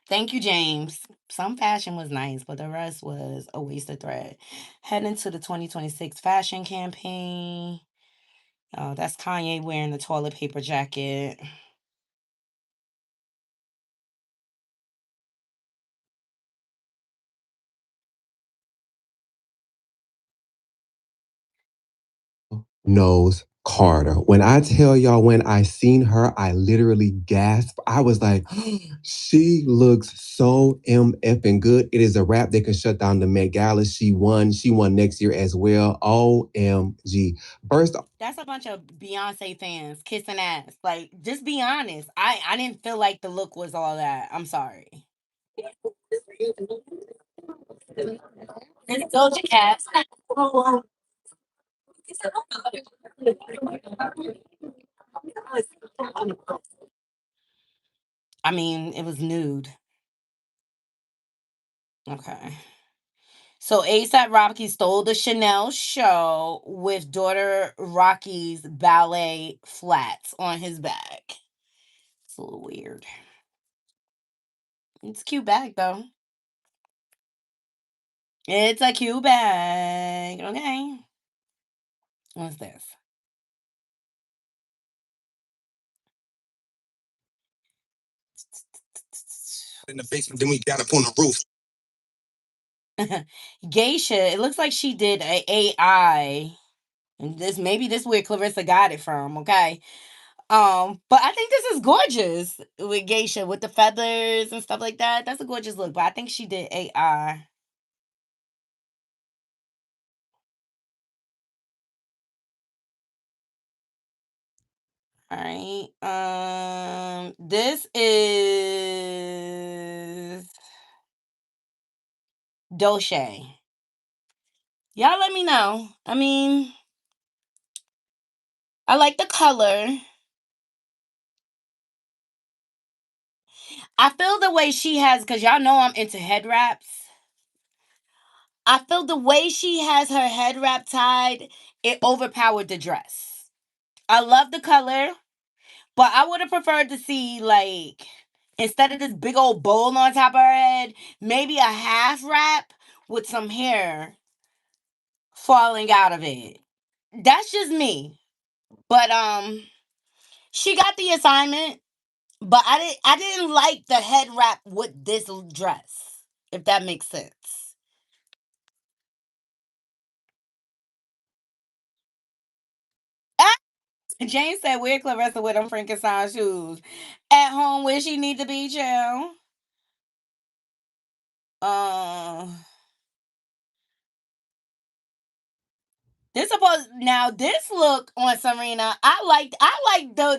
Thank you, James. Some fashion was nice, but the rest was a waste of thread. Heading to the 2026 fashion campaign. Oh, that's Kanye wearing the toilet paper jacket. Knows Carter. When I tell y'all, when I seen her, I literally gasped. I was like, she looks so MFing good. It is a wrap. They can shut down the Met Gala. She won. She won next year as well. OMG. First, That's a bunch of Beyonce fans kissing ass. Like, just be honest. I didn't feel like the look was all that. I'm sorry. It's Doja Cat. I mean, it was nude. Okay. So ASAP Rocky stole the Chanel show with daughter Rocky's ballet flats on his back. It's a little weird. It's a cute bag though. It's a cute bag. Okay. What's this? In the basement, then we got up on the roof. Geisha. It looks like she did a AI. And maybe this is where Claressa got it from, okay? But I think this is gorgeous with Geisha with the feathers and stuff like that. That's a gorgeous look, but I think she did AI. All right. This is Dolce. Y'all let me know. I mean, I like the color. I feel the way she has, because y'all know I'm into head wraps. I feel the way she has her head wrap tied, it overpowered the dress. I love the color, but I would have preferred to see, like, instead of this big old bowl on top of her head, maybe a half wrap with some hair falling out of it. That's just me. But she got the assignment, but I didn't like the head wrap with this dress, if that makes sense. Ah! Jane said, "Where Claressa with them Frankenstein shoes? At home where she need to be, chill." Uh, this look on Serena. I like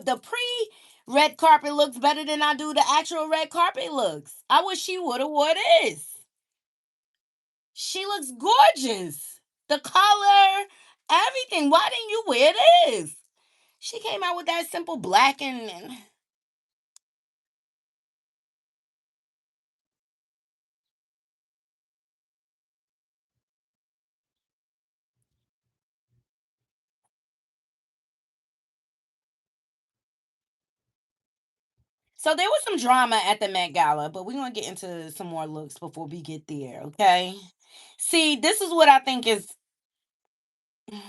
the pre red carpet looks better than I do the actual red carpet looks. I wish she would have wore this. She looks gorgeous. The color, everything. Why didn't you wear this? She came out with that simple black and so there was some drama at the Met Gala, but we're gonna get into some more looks before we get there, okay? See, this is what I think is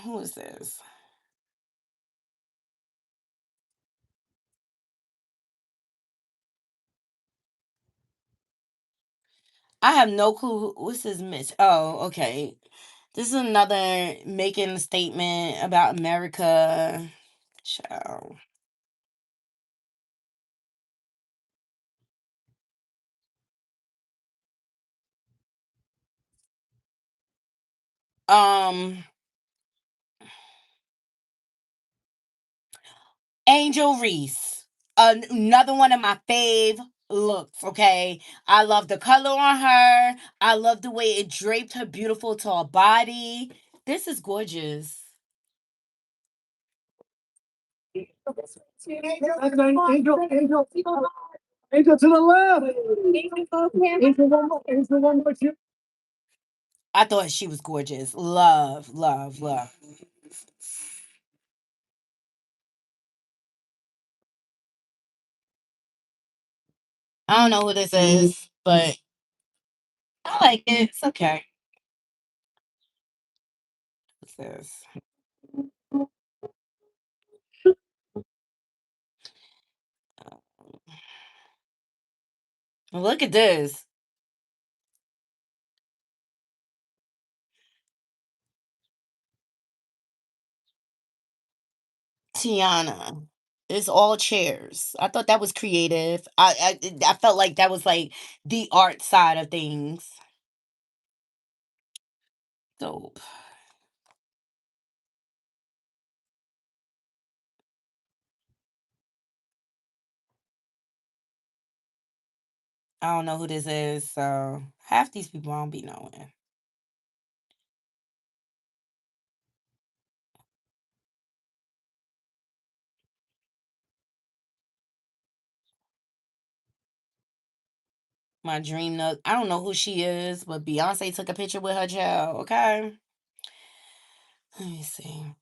who is this? I have no clue what's this Mitch. Oh, okay. This is another making a statement about America. Child. Um Angel Reese. Another one of my fave looks, okay? I love the color on her. I love the way it draped her beautiful tall body. This is gorgeous. Angel to the left. Angel one more. I thought she was gorgeous. Love, love, love. I don't know who this is, but I like it. It's okay. What's this? Look at this. Tiana. It's all chairs. I thought that was creative. I felt like that was like the art side of things. Dope. I don't know who this is, so half these people I don't be knowing. My dream nook. I don't know who she is, but Beyonce took a picture with her child. Okay. Let me see.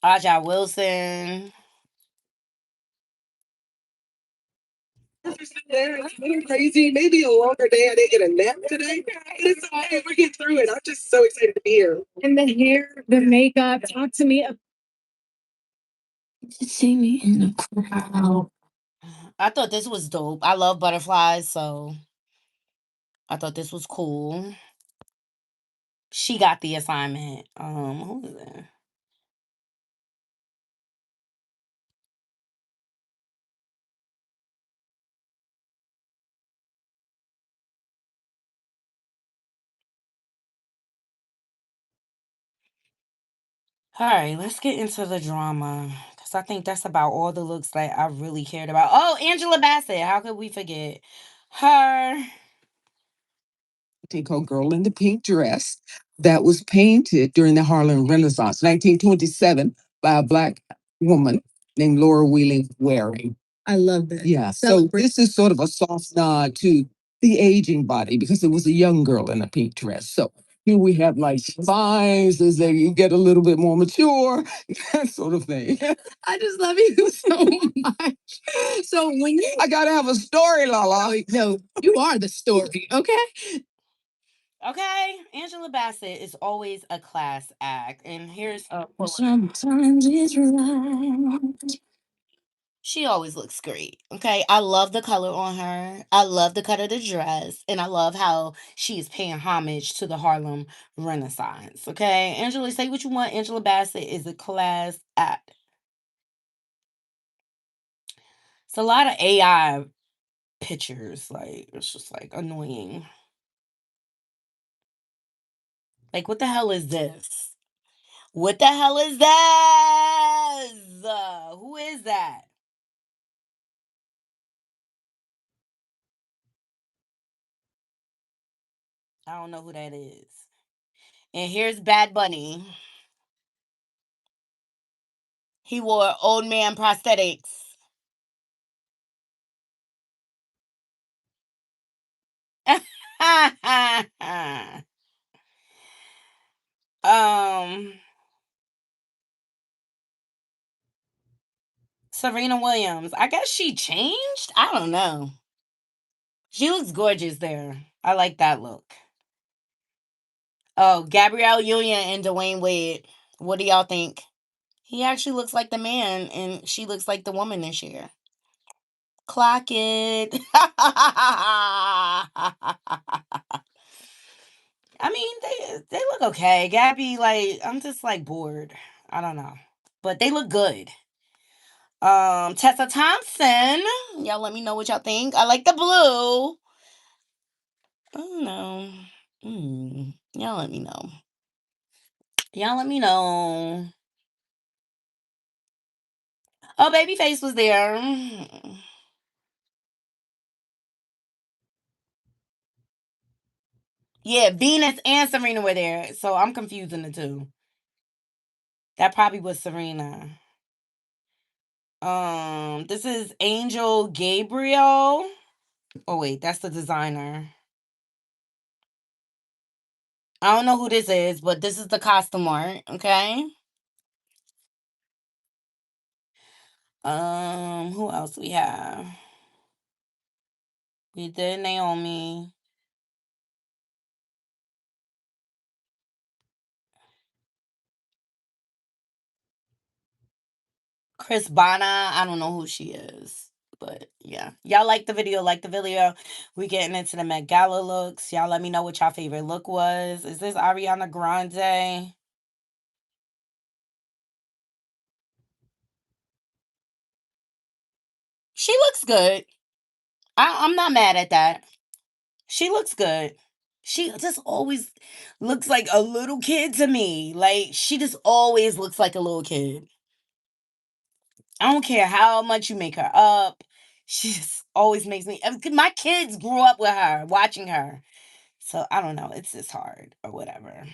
Aja Wilson. It's been crazy. Maybe a longer day. I didn't get a nap today. It's okay. We get through it. I'm just so excited to be here. And the hair, the makeup. Talk to me. To see me in the crowd. I thought this was dope. I love butterflies, so I thought this was cool. She got the assignment. Who is it? All right, let's get into the drama because I think that's about all the looks that I really cared about. Oh, Angela Bassett. How could we forget her? Take her girl in the pink dress that was painted during the Harlem Renaissance, 1927, by a black woman named Laura Wheeling Waring. I love that. Yeah, so this is sort of a soft nod to the aging body because it was a young girl in a pink dress. So here we have like vines as they you get a little bit more mature, that sort of thing. I just love you so much. So when you, I gotta have a story, Lala. No, you are the story, okay? Okay, Angela Bassett is always a class act, and here's Sometimes it's right. she always looks great. Okay, I love the color on her. I love the cut of the dress, and I love how she is paying homage to the Harlem Renaissance. Okay, Angela, say what you want. Angela Bassett is a class act. It's a lot of AI pictures. Like it's just like annoying. Like what the hell is this? What the hell is this? Who is that? I don't know who that is. And here's Bad Bunny. He wore old man prosthetics. um, Serena Williams. I guess she changed. I don't know. She looks gorgeous there. I like that look. Oh, Gabrielle Union and Dwayne Wade. What do y'all think? He actually looks like the man, and she looks like the woman this year. Clock it. I mean, they look okay. Gabby, like, I'm just like bored. I don't know. But they look good. Tessa Thompson. Y'all let me know what y'all think. I like the blue. I don't know. Y'all let me know. Y'all let me know. Oh, Babyface was there. Yeah, Venus and Serena were there. So I'm confusing the two. That probably was Serena. This is Angel Gabriel. Oh wait, that's the designer. I don't know who this is, but this is the costume art, okay? Who else we have? We did Naomi. Chris Bana. I don't know who she is. But yeah. Y'all like the video, like the video. We getting into the Met Gala looks. Y'all let me know what y'all favorite look was. Is this Ariana Grande? She looks good. I'm not mad at that. She looks good. She just always looks like a little kid to me. Like she just always looks like a little kid. I don't care how much you make her up. She just always makes me. My kids grew up with her, watching her. So I don't know. It's just hard or whatever.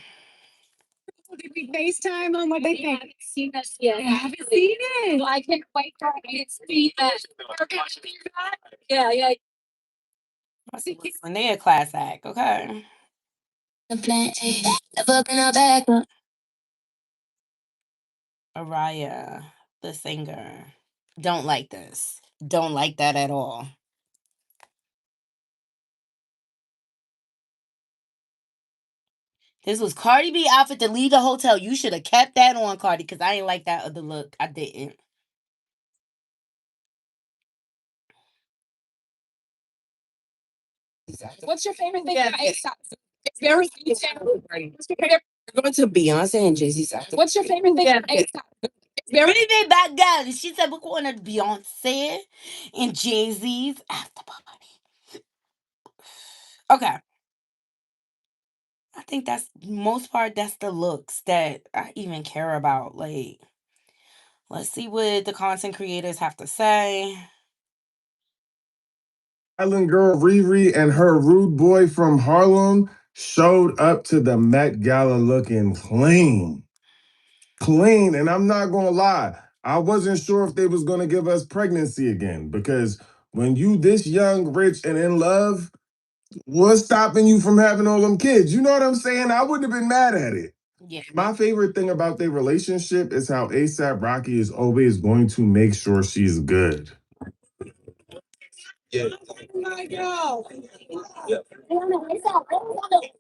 Did we FaceTime on what they think? I haven't seen this yet. I haven't seen it. I can't wait for it to see that. Yeah, yeah. When they a class act, okay. The plan A, never been a backup. Araya, the singer. Don't like this. Don't like that at all. This was Cardi B outfit to leave the hotel. You should have kept that on, Cardi, because I ain't like that other look. I didn't. What's your favorite thing about ASAP? It's very detailed. What's your favorite? We're going to Beyonce and Jay-Z's after. What's your favorite thing about ASAP? It's very Really big bad girl. She said we're going to Beyonce and Jay-Z's after party. Okay. I think that's most part that's the looks that I even care about. Like, let's see what the content creators have to say. Island girl Riri and her rude boy from Harlem showed up to the Met Gala looking clean. Clean. And I'm not gonna lie, I wasn't sure if they was gonna give us pregnancy again because when you this young, rich, and in love, what's stopping you from having all them kids? You know what I'm saying? I wouldn't have been mad at it. Yeah. My favorite thing about their relationship is how ASAP Rocky is always going to make sure she's good. Yeah. My girl. Yeah. What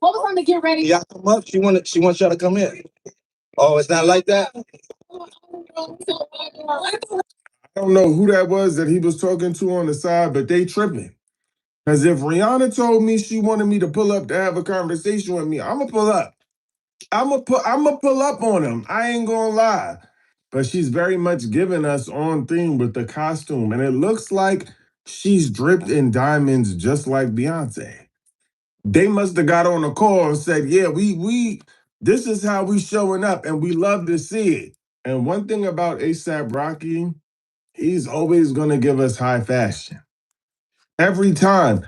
was on the get ready? Y'all come up. She wants y'all to come in. Oh, it's not like that? I don't know who that was that he was talking to on the side, but they tripping. Because if Rihanna told me she wanted me to pull up to have a conversation with me, I'ma pull up. I'ma pull up on him. I ain't gonna lie. But she's very much giving us on theme with the costume. And it looks like she's dripped in diamonds just like Beyonce. They must have got on a call and said, yeah, we this is how we showing up and we love to see it. And one thing about ASAP Rocky, he's always gonna give us high fashion. Every time.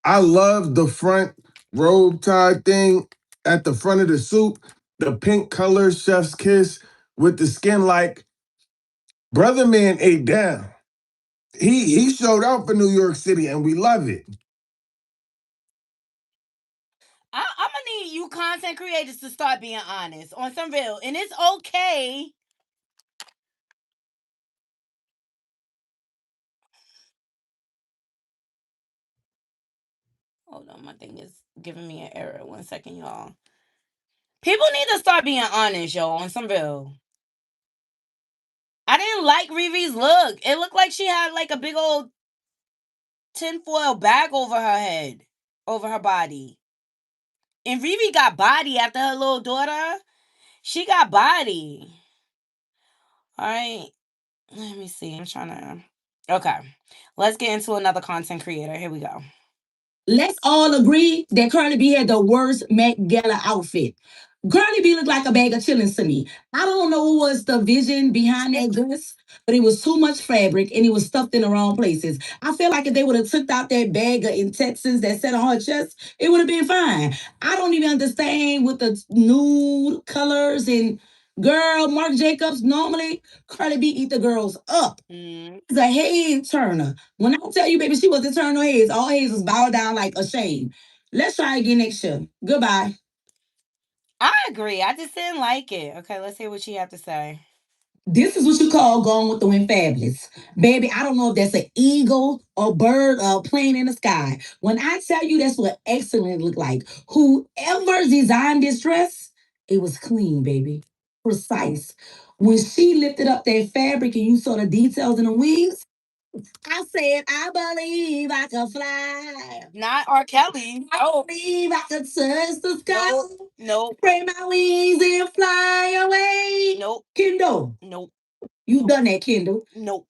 I love the front robe tie thing at the front of the suit, the pink color chef's kiss with the skin like brother man ate down. He showed out for New York City and we love it. I'm gonna need you content creators to start being honest on some real, and it's okay. Hold on, my thing is giving me an error. 1 second, y'all. People need to start being honest, yo, on some real. I didn't like Riri's look. It looked like she had like a big old tinfoil bag over her head, over her body. And Riri got body after her little daughter. She got body. All right. Let me see. I'm trying to. Okay. Let's get into another content creator. Here we go. Let's all agree that Cardi B had the worst Met Gala outfit. Cardi B looked like a bag of chillings to me. I don't know what was the vision behind that dress, but it was too much fabric and it was stuffed in the wrong places. I feel like if they would have took out that bag in Texas that sat on her chest, it would have been fine. I don't even understand with the nude colors and girl, Marc Jacobs, normally Cardi B eat the girls up. It's a head turner. When I tell you, baby, she wasn't turning her heads. All heads was bowed down like a shame. Let's try again next year. Goodbye. I agree. I just didn't like it. Okay, let's hear what she have to say. This is what you call going with the wind fabulous. Baby, I don't know if that's an eagle or bird or plane in the sky. When I tell you that's what excellent look like, whoever designed this dress, it was clean, baby. Precise. When she lifted up that fabric and you saw the details in the wings, I said, I believe I can fly. Not R. Kelly. I believe I can touch the sky. Nope. Spread my wings and fly away. Nope. Kendall. Nope. You've done that, Kendall. Nope.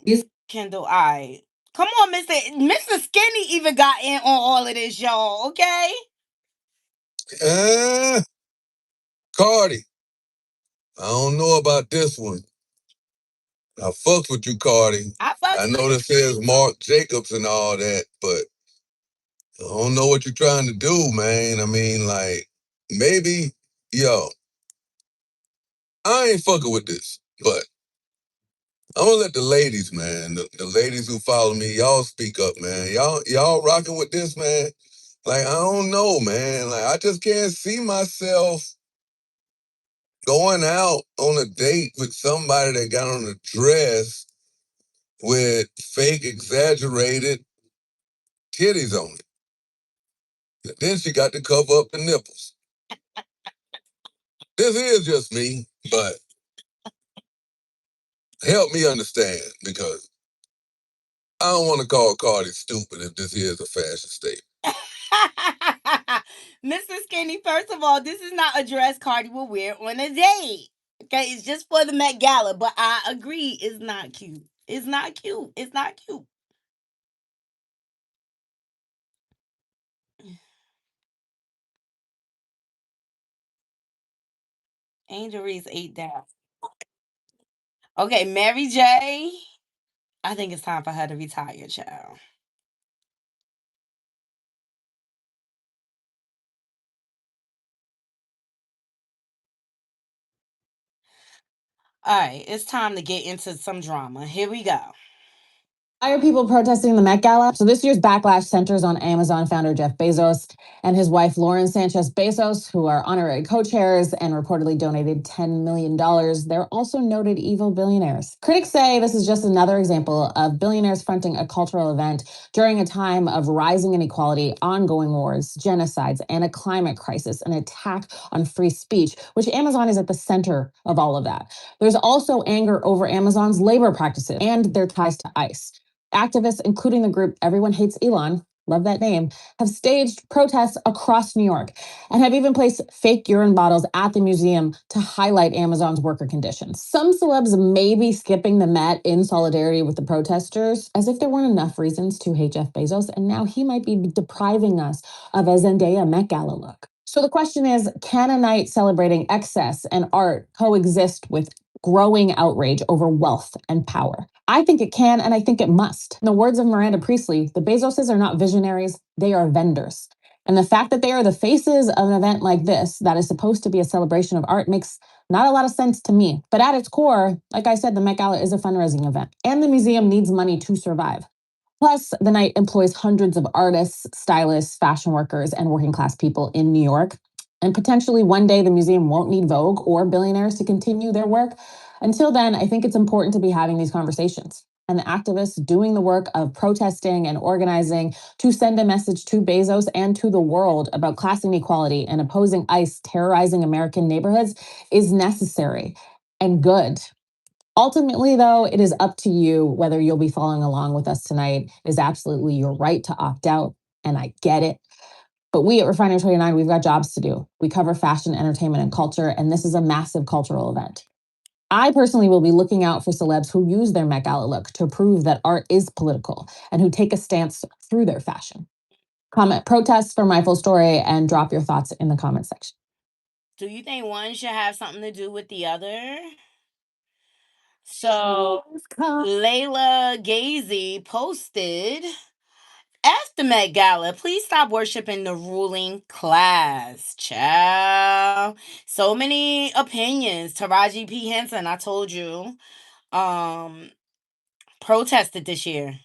This Kendall, I. Come on, Mr. Skinny even got in on all of this, y'all, okay? Cardi, I don't know about this one. I fucked with you, Cardi. I know this says Marc Jacobs and all that, but I don't know what you're trying to do, man. I mean, like, maybe, yo, I ain't fucking with this, but I'm gonna let the ladies, man, the ladies who follow me, y'all speak up, man. Y'all rocking with this, man. Like, I don't know, man. Like, I just can't see myself going out on a date with somebody that got on a dress with fake exaggerated titties on it. Then she got to cover up the nipples. This is just me, but help me understand, because I don't want to call Cardi stupid if this is a fashion statement. Mr. Skinny, first of all, this is not a dress Cardi will wear on a date. Okay, it's just for the Met Gala, but I agree, it's not cute. It's not cute. It's not cute. Angel Reese ate down. Okay, Mary J. I think it's time for her to retire, child. All right, it's time to get into some drama. Here we go. Why are people protesting the Met Gala? So this year's backlash centers on Amazon founder Jeff Bezos and his wife Lauren Sanchez Bezos, who are honorary co-chairs and reportedly donated $10 million. They're also noted evil billionaires. Critics say this is just another example of billionaires fronting a cultural event during a time of rising inequality, ongoing wars, genocides, and a climate crisis, an attack on free speech, which Amazon is at the center of all of that. There's also anger over Amazon's labor practices and their ties to ICE. Activists, including the group Everyone Hates Elon, love that name, have staged protests across New York and have even placed fake urine bottles at the museum to highlight Amazon's worker conditions. Some celebs may be skipping the Met in solidarity with the protesters, as if there weren't enough reasons to hate Jeff Bezos, and now he might be depriving us of a Zendaya Met Gala look. So the question is, can a night celebrating excess and art coexist with growing outrage over wealth and power? I think it can, and I think it must. In the words of Miranda Priestley, the Bezoses are not visionaries, they are vendors. And the fact that they are the faces of an event like this, that is supposed to be a celebration of art, makes not a lot of sense to me. But at its core, like I said, the Met Gala is a fundraising event, and the museum needs money to survive. Plus, the night employs hundreds of artists, stylists, fashion workers, and working class people in New York. And potentially one day the museum won't need Vogue or billionaires to continue their work. Until then, I think it's important to be having these conversations. And the activists doing the work of protesting and organizing to send a message to Bezos and to the world about class inequality and opposing ICE terrorizing American neighborhoods is necessary and good. Ultimately, though, it is up to you whether you'll be following along with us tonight. It is absolutely your right to opt out, and I get it. But we at Refinery 29, we've got jobs to do. We cover fashion, entertainment, and culture, and this is a massive cultural event. I personally will be looking out for celebs who use their Met Gala look to prove that art is political and who take a stance through their fashion. Comment protest for my full story and drop your thoughts in the comment section. Do you think one should have something to do with the other? So Layla Gazy posted, after Met Gala, please stop worshiping the ruling class. Child. So many opinions. Taraji P. Henson, I told you, protested this year.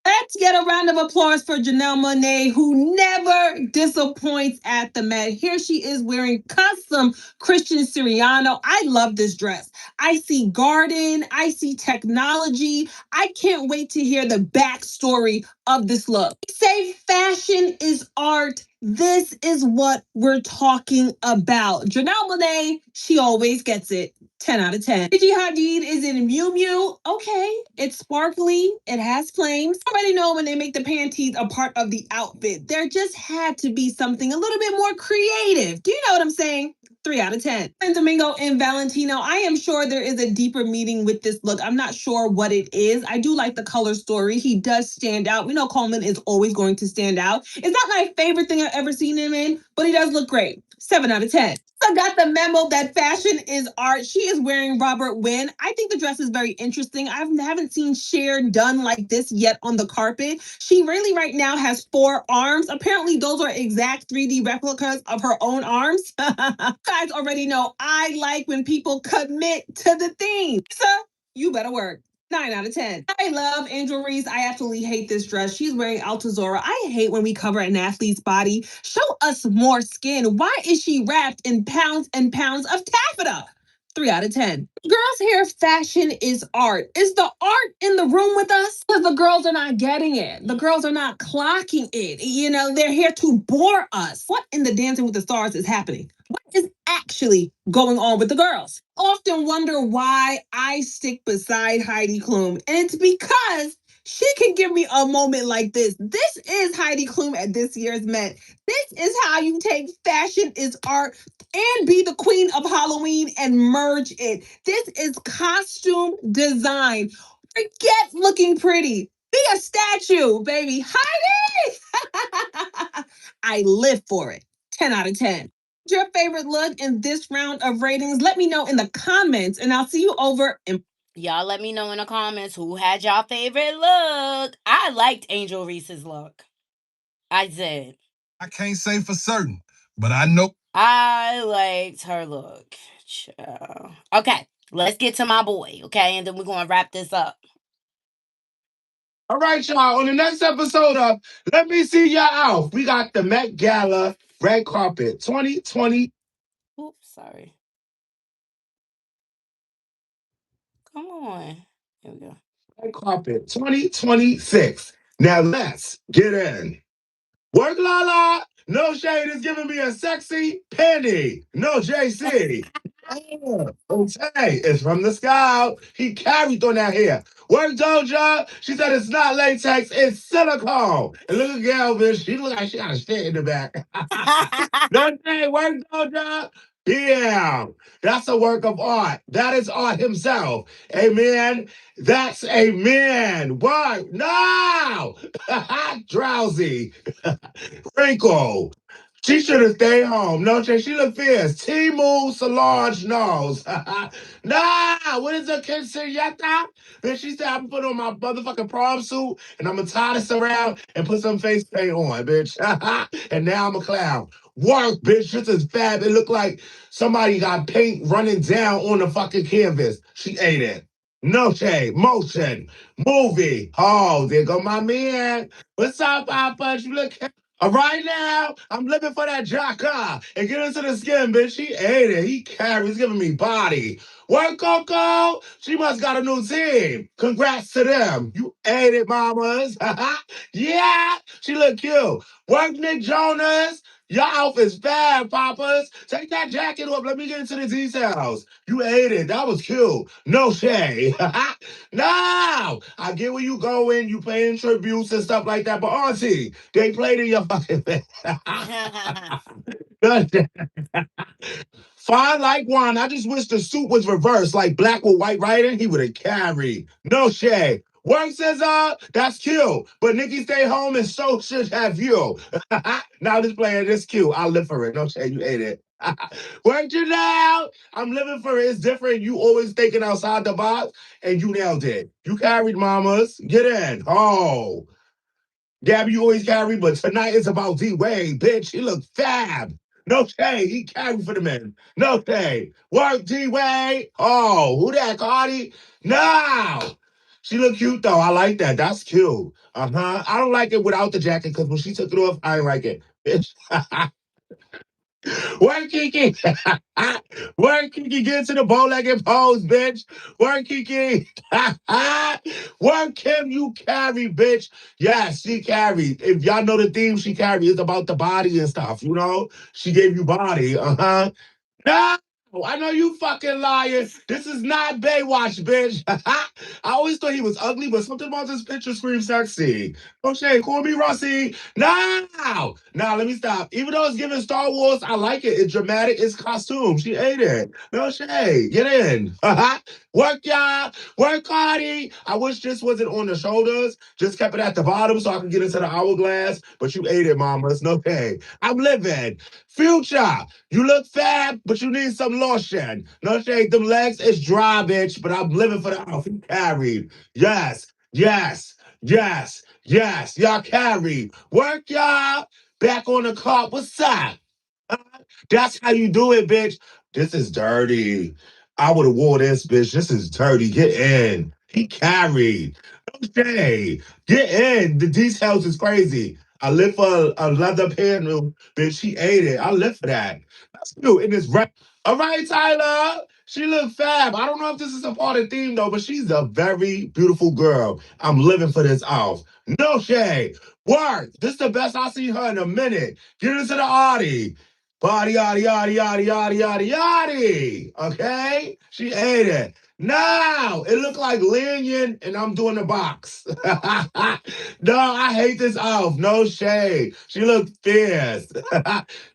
Let's get a round of applause for Janelle Monáe, who never disappoints at the Met. Here she is wearing custom Christian Siriano. I love this dress. I see garden, I see technology. I can't wait to hear the backstory of this look. Say fashion is art. This is what we're talking about. Janelle Monáe, she always gets it. 10 out of 10. Gigi Hadid is in Miu Miu. Okay, it's sparkly. It has flames. I already know when they make the panties a part of the outfit. There just had to be something a little bit more creative. Do you know what I'm saying? 3 out of 10. And Domingo and Valentino, I am sure there is a deeper meaning with this look. I'm not sure what it is. I do like the color story. He does stand out. We know Coleman is always going to stand out. It's not my favorite thing I've ever seen him in, but he does look great. 7 out of 10. I got the memo that fashion is art. She is wearing Robert Wynn. I think the dress is very interesting. I haven't seen Cher done like this yet on the carpet. She really right now has 4 arms. Apparently those are exact 3D replicas of her own arms. Guys already know I like when people commit to the theme. So you better work. 9 out of 10. I love Angel Reese. I absolutely hate this dress. She's wearing Altazora. I hate when we cover an athlete's body. Show us more skin. Why is she wrapped in pounds and pounds of taffeta? 3 out of 10. Girls' hair fashion is art. Is the art in the room with us? Because the girls are not getting it. The girls are not clocking it. You know, they're here to bore us. What in the Dancing with the Stars is happening? What is actually going on with the girls? Often wonder why I stick beside Heidi Klum, and it's because she can give me a moment like this. This is Heidi Klum at this year's Met. This is how you take fashion is art and be the queen of Halloween and merge it. This is costume design. Forget looking pretty. Be a statue, baby. Heidi! I live for it. 10 out of 10. Your favorite look in this round of ratings? Let me know in the comments, and I'll see you over in. Y'all let me know in the comments who had y'all favorite look. I liked Angel Reese's look. I did. I can't say for certain, but I know. I liked her look. Child. Okay, let's get to my boy, okay? And then we're going to wrap this up. All right, y'all. On the next episode of Let Me See Your Out, we got the Met Gala Red Carpet 2020. Oops, sorry. Come on. Here we go. Red Carpet 2026. Now let's get in. Work Lala. No Shade is giving me a sexy penny. No JC. Okay, it's from the scout. He carried on that hair. Work Doja. She said it's not latex, it's silicone. And look at Galvin. She look like she got a shit in the back. Don't say work Doja. Yeah, that's a work of art. That is art himself. Amen. That's a man. What? No. Drowsy. Wrinkle. She should have stayed home. No, she look fierce. Timu Solange knows. Nah, what is a quinceañera? Then she said, I'm put on my motherfucking prom suit and I'm gonna tie this around and put some face paint on, bitch. And now I'm a clown. Work, bitch. This is fab. It looked like somebody got paint running down on the fucking canvas. She ate it. No shade. Motion. Movie. Oh, there go my man. What's up, Papa? You look. All right now, I'm looking for that jacka and get into the skin, bitch. He ate it. He carries, he's giving me body. Work, Coco. She must got a new team. Congrats to them. You ate it, mamas. Yeah, she look cute. Work, Nick Jonas. Your outfit's bad, papas. Take that jacket off. Let me get into the details. You ate it. That was cute. No shade. No. I get where you going. You paying tributes and stuff like that. But auntie, they played in your fucking face. Fine like one. I just wish the suit was reversed, like black with white writing. He would have carried. No shade. Work says, that's cute. But Nikki stay home and so should have you. Now this player, this cute. I'll live for it. No shade, you ate it. Work you now. I'm living for it. It's different. You always thinking outside the box, and you nailed it. You carried mamas. Get in. Oh. Gabby, you always carry, but tonight it's about D-Wade, bitch. He look fab. No shade. He carried for the men. No shade. Work, D-Wade. Oh, who that, Cardi? No. She look cute, though. I like that. That's cute. Uh-huh. I don't like it without the jacket, because when she took it off, I didn't like it. Bitch. Work, Kiki. Work, Kiki. Get to the bow-legged pose, bitch. Work, Kiki. Work, Kim. You carry, bitch. Yes, she carried. If y'all know the theme she carried, it's about the body and stuff, you know? She gave you body. Uh-huh. No! I know you fucking lying. This is not Baywatch, bitch. I always thought he was ugly, but something about this picture screams sexy. No shade. Call me Russie. No! Now, let me stop. Even though it's giving Star Wars, I like it. It's dramatic. It's costume. She ate it. No shade. Get in. Work, y'all. Work, Cardi. I wish this wasn't on the shoulders. Just kept it at the bottom so I could get into the hourglass. But you ate it, mamas. No shade. I'm living. Future. You look fab, but you need some lotion. No shade, them legs is dry, bitch, but I'm living for the outfit carried. Yes, yes, yes, yes. Y'all carried. Work, y'all. Back on the clock. What's up? Uh, That's how you do it, bitch. This is dirty. I would have wore this, bitch. This is dirty. Get in. She carried. No shade. Get in. The details is crazy. I live for a leather panel, bitch. She ate it. I live for that. That's you in this rap. All right, Tyler. She look fab. I don't know if this is a part of the theme though, but she's a very beautiful girl. I'm living for this off. No shade. Work. This is the best I've seen her in a minute. Get into the Audi. Body, yaddy, yaddy, yaddy, yaddy, yaddy, yaddy. Okay? She ate it. No, it looked like Lanyon and I'm doing the box. No, I hate this off. No shade. She looked fierce.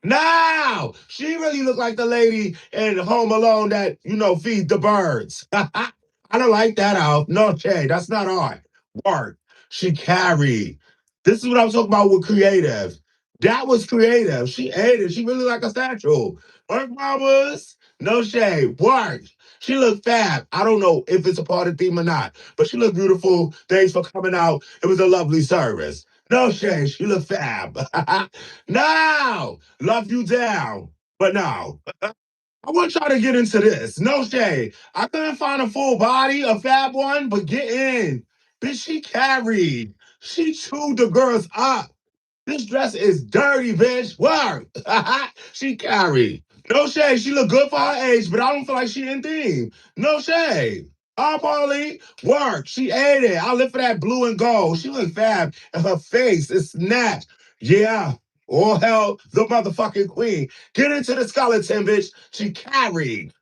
No, she really looked like the lady in Home Alone that, feeds the birds. I don't like that off. No shade. That's not art. Work. She carried. This is what I'm talking about with creative. That was creative. She ate it. She really like a statue. Work, mamas. No shade. Work. She looked fab. I don't know if it's a part of the theme or not, but she looked beautiful. Thanks for coming out. It was a lovely service. No shade. She looked fab. No. Love you down. But no. I want y'all to get into this. No shade. I couldn't find a full body, a fab one, but get in. Bitch, she carried. She chewed the girls up. This dress is dirty, bitch. Work. She carried. No shade. She look good for her age, but I don't feel like she in theme. No shade. Oh, Paulie, work. She ate it. I live for that blue and gold. She look fab, and her face is snatched. Yeah. All hell, the motherfucking queen. Get into the skeleton, bitch. She carried.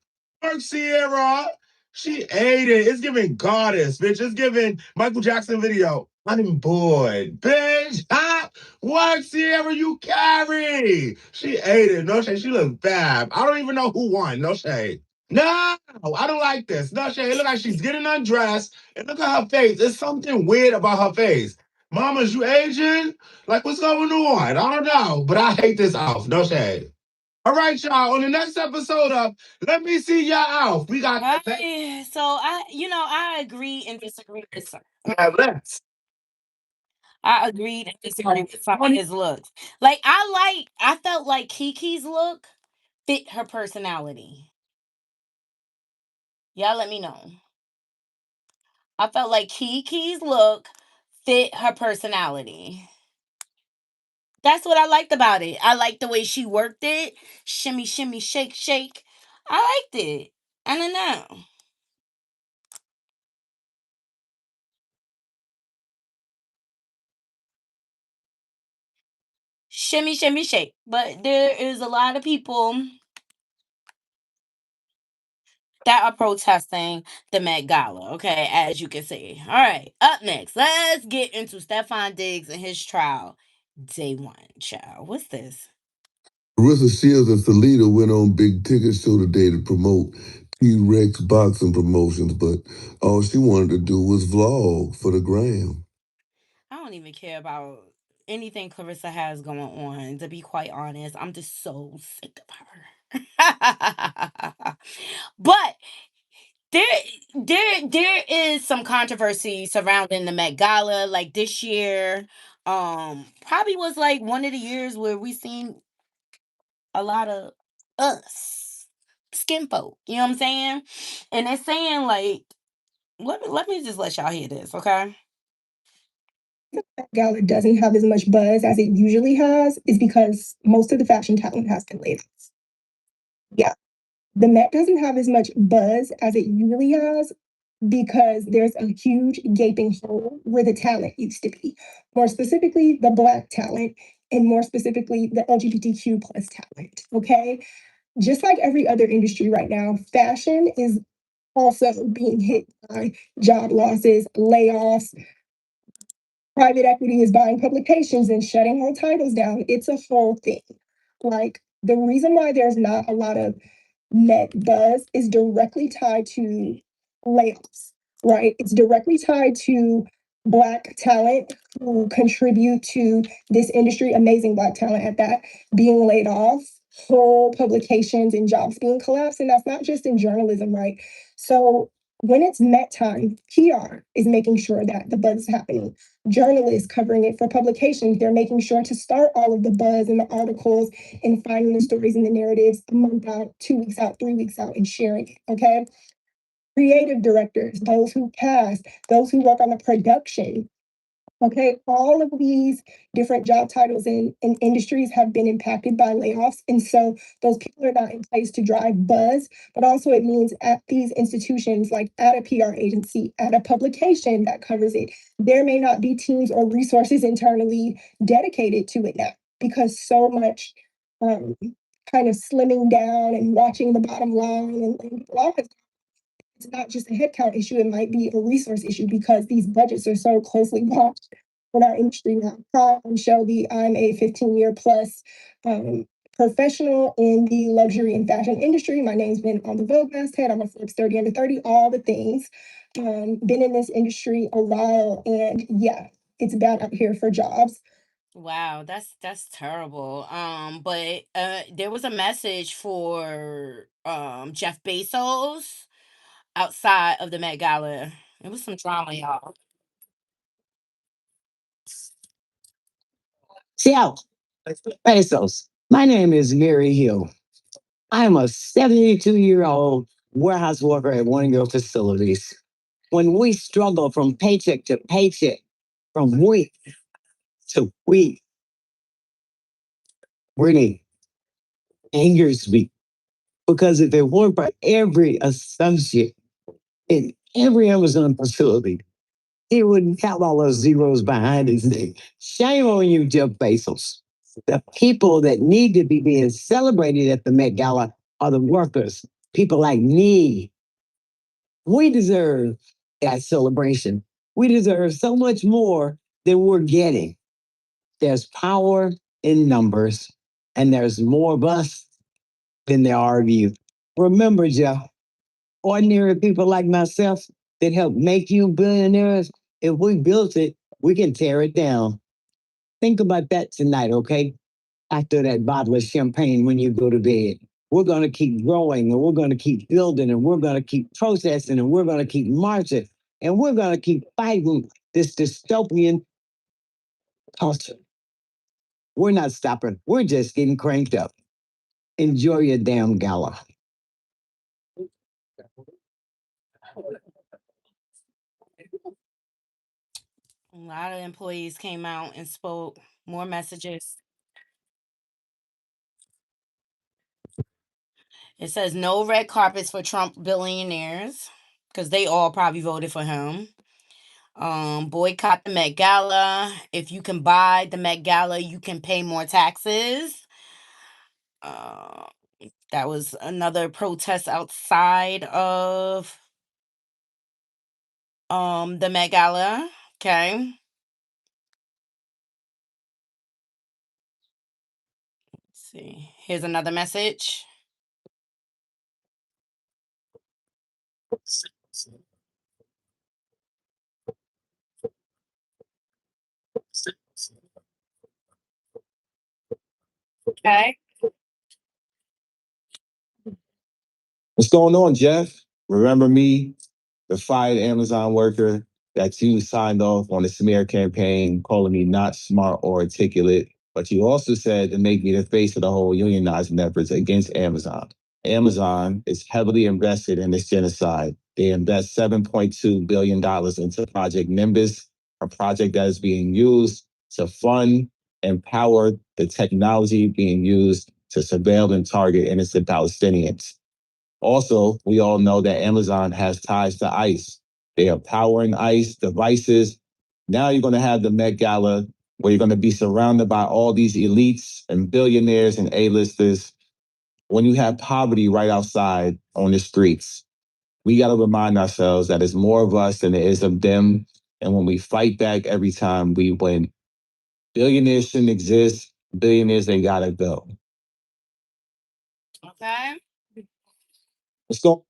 Work, Sierra. She ate it. It's giving goddess, bitch. It's giving Michael Jackson video. I'm bored, bitch. Ah, what, Sierra, you carry? She ate it. No shade. She looked fab. I don't even know who won. No shade. No, I don't like this. No shade. It look like she's getting undressed. And look at her face. There's something weird about her face. Mama's you Asian? Like, what's going on? I don't know. But I hate this off. No shade. All right, y'all. On the next episode of Let Me See Y'all Out, we got. I agree and disagree with some. Let's. I agreed and disagreed with some of his looks. I felt like Kiki's look fit her personality. Y'all let me know. I felt like Kiki's look fit her personality. That's what I liked about it. I liked the way she worked it. Shimmy, shimmy, shake, shake. I liked it. I don't know. Shimmy, shimmy, shake. But there is a lot of people that are protesting the Met Gala, okay, as you can see. All right, up next, let's get into Stefon Diggs and his trial. Day one, child. What's this? Claressa Sheilds and Salida went on Big Ticket Show today to promote T-Rex boxing promotions, but all she wanted to do was vlog for the gram. I don't even care about anything Claressa has going on, to be quite honest. I'm just so sick of her. But there is some controversy surrounding the Met Gala. Like this year, probably was like one of the years where we seen a lot of us skin folk. You know what I'm saying? And they're saying like, let me just let y'all hear this, okay? Gala doesn't have as much buzz as it usually has is because most of the fashion talent has been laid off. Yeah. The Met doesn't have as much buzz as it usually has because there's a huge gaping hole where the talent used to be. More specifically, the Black talent, and more specifically, the LGBTQ plus talent. Okay. Just like every other industry right now, fashion is also being hit by job losses, layoffs. Private equity is buying publications and shutting whole titles down. It's a whole thing. Like the reason why there's not a lot of net buzz is directly tied to layoffs, right? It's directly tied to Black talent who contribute to this industry, amazing Black talent at that, being laid off, whole publications and jobs being collapsed. And that's not just in journalism, right? So when it's Met time, PR is making sure that the buzz is happening. Journalists covering it for publications, they're making sure to start all of the buzz and the articles and finding the stories and the narratives a month out, 2 weeks out, 3 weeks out, and sharing it. Okay. creative directors, those who cast, those who work on the production. Okay, all of these different job titles in industries have been impacted by layoffs. And so those people are not in place to drive buzz, but also it means at these institutions, like at a PR agency, at a publication that covers it, there may not be teams or resources internally dedicated to it now because so much um, kind of slimming down and watching the bottom line and law has, it's not just a headcount issue, it might be a resource issue because these budgets are so closely watched in our industry now. Hi, I'm Shelby. I'm a 15-year plus professional in the luxury and fashion industry. My name's been on the Vogue masthead. I'm a Forbes 30 under 30, all the things. Been in this industry a while, and yeah, it's bad out here for jobs. Wow, that's terrible. But there was a message for Jeff Bezos outside of the Met Gala. It was some drama, y'all. Seattle, Pesos. My name is Gary Hill. I am a 72-year-old warehouse worker at one of your facilities. When we struggle from paycheck to paycheck, from week to week, really angers me. Because if it weren't for every associate in every Amazon facility, he wouldn't have all those zeros behind his name. Shame on you, Jeff Bezos. The people that need to be being celebrated at the Met Gala are the workers, people like me. We deserve that celebration. We deserve so much more than we're getting. There's power in numbers, and there's more of us than there are of you. Remember, Jeff, ordinary people like myself that help make you billionaires, if we built it, we can tear it down. Think about that tonight, okay? After that bottle of champagne when you go to bed. We're going to keep growing and we're going to keep building and we're going to keep protesting and we're going to keep marching and we're going to keep fighting this dystopian culture. We're not stopping. We're just getting cranked up. Enjoy your damn gala. A lot of employees came out and spoke more messages. It says no red carpets for Trump billionaires because they all probably voted for him. Boycott the Met Gala. If you can buy the Met Gala, you can pay more taxes. Uh, that was another protest outside of the Met Gala. Okay. Let's see. Here's another message. Okay. What's going on, Jeff? Remember me, the fired Amazon worker that you signed off on the smear campaign, calling me not smart or articulate, but you also said to make me the face of the whole unionizing efforts against Amazon. Amazon is heavily invested in this genocide. They invest $7.2 billion into Project Nimbus, a project that is being used to fund and power the technology being used to surveil and target innocent Palestinians. Also, we all know that Amazon has ties to ICE. They are powering ICE devices. Now you're going to have the Met Gala where you're going to be surrounded by all these elites and billionaires and A-listers when you have poverty right outside on the streets. We got to remind ourselves that it's more of us than there is of them. And when we fight back every time, we win. Billionaires shouldn't exist. Billionaires, they got to go. Okay. Let's go.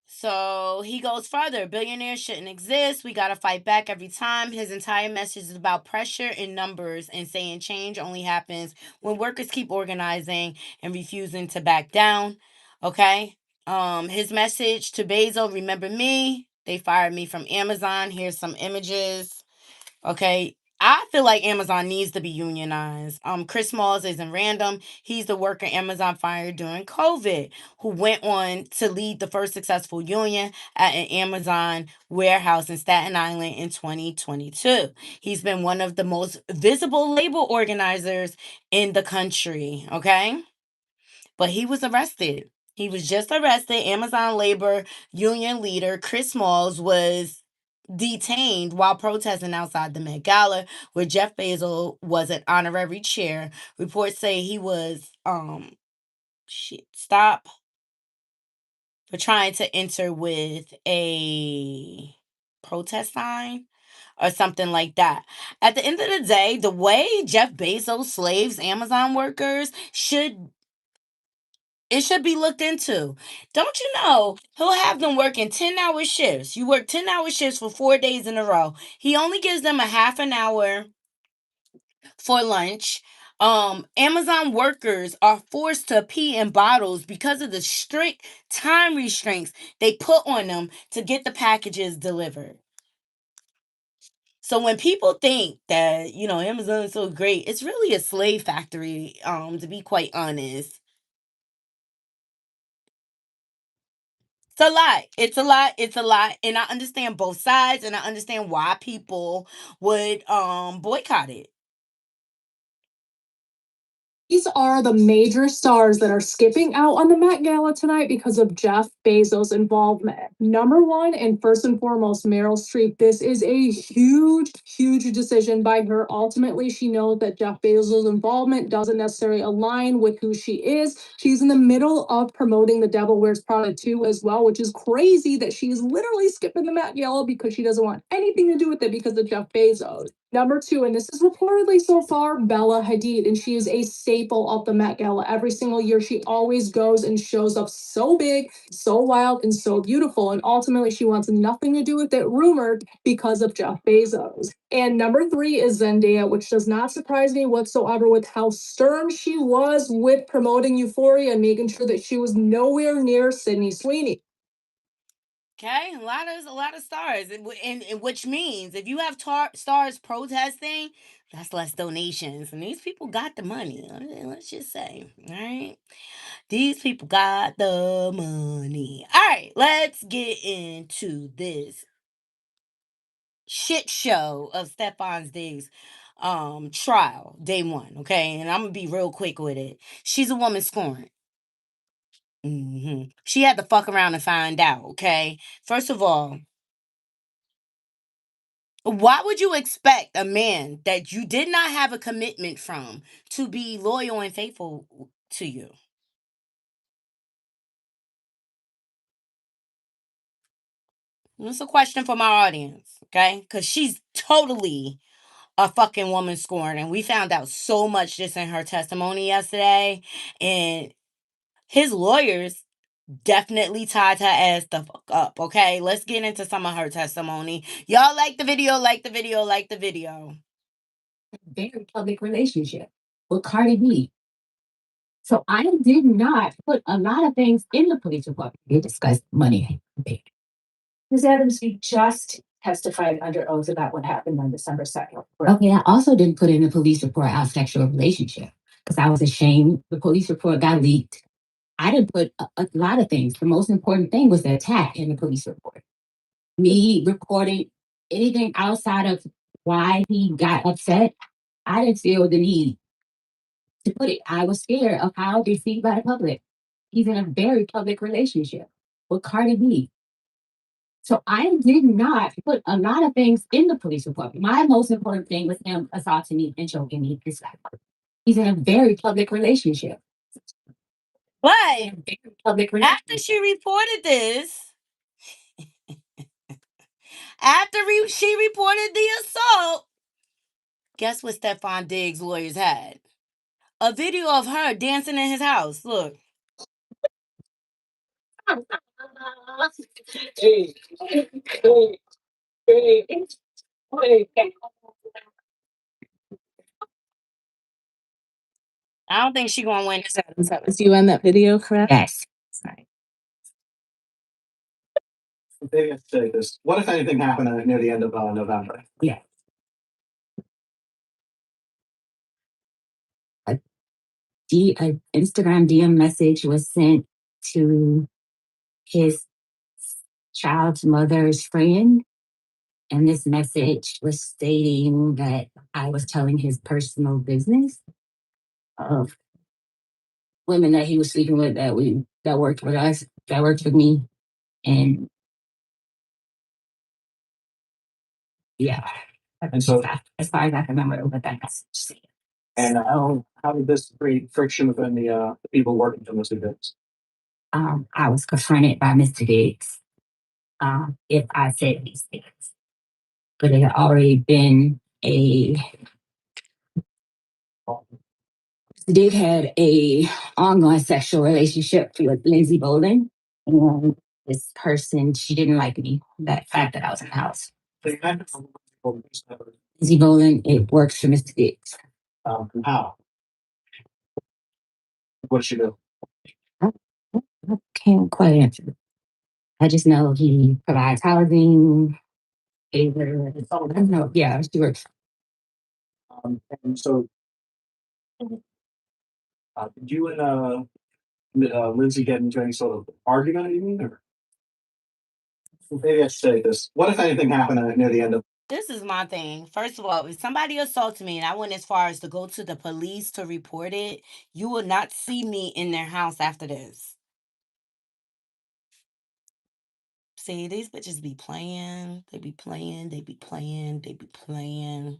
So he goes further. Billionaires shouldn't exist. We got to fight back every time. His entire message is about pressure and numbers and saying change only happens when workers keep organizing and refusing to back down. Okay. His message to Bezos, remember me. They fired me from Amazon. Here's some images. Okay. I feel like Amazon needs to be unionized. Chris Smalls isn't random. He's the worker Amazon fired during COVID, who went on to lead the first successful union at an Amazon warehouse in Staten Island in 2022. He's been one of the most visible labor organizers in the country, okay? But he was arrested. He was just arrested. Amazon labor union leader Chris Smalls was detained while protesting outside the Met Gala, where Jeff Bezos was an honorary chair. Reports say he was stop for trying to enter with a protest sign or something like that. At the end of the day, the way Jeff Bezos slaves Amazon workers should be looked into. Don't you know he'll have them working 10-hour shifts? You work 10-hour shifts for 4 days in a row. He only gives them a half an hour for lunch. Amazon workers are forced to pee in bottles because of the strict time restraints they put on them to get the packages delivered. So when people think that, Amazon is so great, it's really a slave factory, to be quite honest. It's a lot. It's a lot. It's a lot. And I understand both sides, and I understand why people would boycott it. These are the major stars that are skipping out on the Met Gala tonight because of Jeff Bezos' involvement. Number one, and first and foremost, Meryl Streep. This is a huge, huge decision by her. Ultimately, she knows that Jeff Bezos' involvement doesn't necessarily align with who she is. She's in the middle of promoting The Devil Wears Prada 2 as well, which is crazy that she's literally skipping the Met Gala because she doesn't want anything to do with it because of Jeff Bezos. Number two, and this is reportedly so far, Bella Hadid, and she is a staple of the Met Gala. Every single year, she always goes and shows up so big, so wild, and so beautiful. And ultimately, she wants nothing to do with it, rumored, because of Jeff Bezos. And number three is Zendaya, which does not surprise me whatsoever with how stern she was with promoting Euphoria and making sure that she was nowhere near Sydney Sweeney. Okay, a lot of stars, and which means if you have stars protesting, that's less donations, and these people got the money. Let's just say, all right, these people got the money. All right, let's get into this shit show of Stefon Diggs' trial, day one. Okay, and I'm gonna be real quick with it. She's a woman scorned. She had to fuck around and find out. Okay, first of all, why would you expect a man that you did not have a commitment from to be loyal and faithful to you? It's a question for my audience, okay? Because she's totally a fucking woman scorned, and we found out so much just in her testimony yesterday. And his lawyers definitely tied her ass the fuck up, okay? Let's get into some of her testimony. Y'all like the video, like the video, like the video. Very public relationship with Cardi B. So I did not put a lot of things in the police report. We discussed money. Ms. Adams, you just testified under oath about what happened on December 2nd. Okay, I also didn't put in the police report our sexual relationship because I was ashamed. The police report got leaked. I didn't put a lot of things. The most important thing was the attack in the police report. Me reporting anything outside of why he got upset, I didn't feel the need to put it. I was scared of how they see by the public. He's in a very public relationship with Cardi B. So I did not put a lot of things in the police report. My most important thing was him assaulting me and choking me. He's in a very public relationship. But after she reported this, she reported the assault, guess what Stefon Diggs' lawyers had? A video of her dancing in his house. Look. I don't think she's gonna win this. That was you on that video, correct? Yes. Sorry. What if anything happened near the end of November? Yeah. Instagram DM message was sent to his child's mother's friend. And this message was stating that I was telling his personal business of women that he was sleeping with that worked with us, that worked with me. And yeah. And so as far as I can remember what that message said. And how did this create friction within the people working from those events? I was confronted by Mr. Diggs if I said these things. But it had already been Dig had a ongoing sexual relationship with Lindsay Bolden. And this person, she didn't like me, that fact that I was in the house. Lindsay Bolden, it works for Mr. Diggs. How? What did she do? I can't quite answer. I just know he provides housing. I don't know. Yeah, she works. And so, did you and Lindsay get into any sort of argument, you mean? Or maybe I should say this. What, if anything, happened near the end of? This is my thing. First of all, if somebody assaults me and I went as far as to go to the police to report it, you will not see me in their house after this. See, these bitches be playing. They be playing. They be playing. They be playing.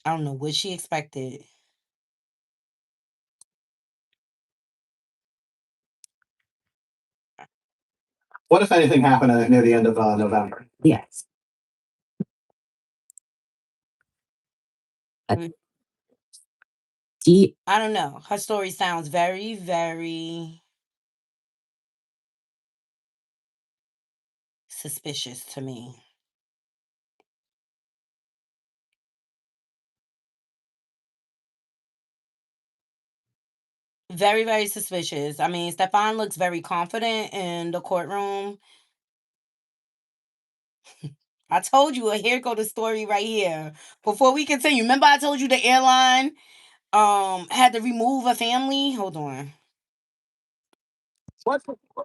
I don't know what she expected. What, if anything, happened near the end of November? Yes. I don't know. Her story sounds very, very suspicious to me. Very, very suspicious. I mean, Stefon looks very confident in the courtroom. I told you, here go the story right here. Before we continue, remember I told you the airline had to remove a family? Hold on.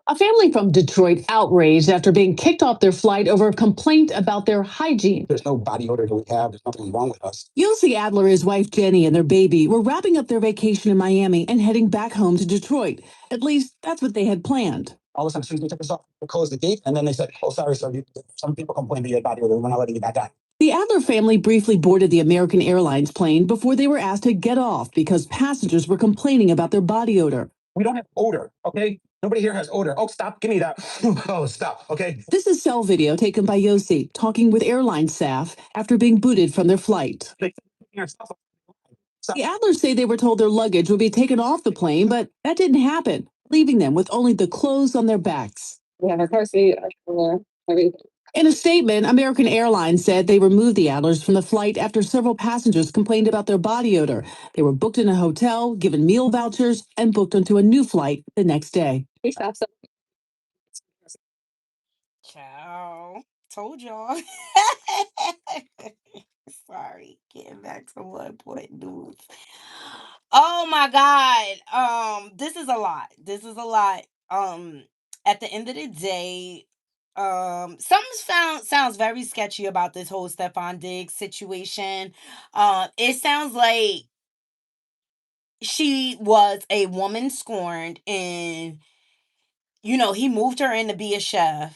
A family from Detroit outraged after being kicked off their flight over a complaint about their hygiene. There's no body odor that we have. There's nothing wrong with us. Yossi Adler, his wife Jenny, and their baby were wrapping up their vacation in Miami and heading back home to Detroit. At least that's what they had planned. All of a sudden, as soon as we took us off, we closed the gate, and then they said, "Oh, sorry, sir. Some people complained to your body odor. We're not letting you back on." The Adler family briefly boarded the American Airlines plane before they were asked to get off because passengers were complaining about their body odor. We don't have odor, okay? Nobody here has odor. Oh, stop. Give me that. Oh, stop, okay? This is cell video taken by Yossi talking with airline staff after being booted from their flight. The Adlers say they were told their luggage would be taken off the plane, but that didn't happen, leaving them with only the clothes on their backs. We have a car seat, everything. In a statement, American Airlines said they removed the Adlers from the flight after several passengers complained about their body odor. They were booked in a hotel, given meal vouchers, and booked onto a new flight the next day. Ciao. Told y'all. Sorry. Getting back to more important news. Oh my God. This is a lot. This is a lot. At the end of the day, something sounds very sketchy about this whole Stefon Diggs situation. It sounds like she was a woman scorned, and he moved her in to be a chef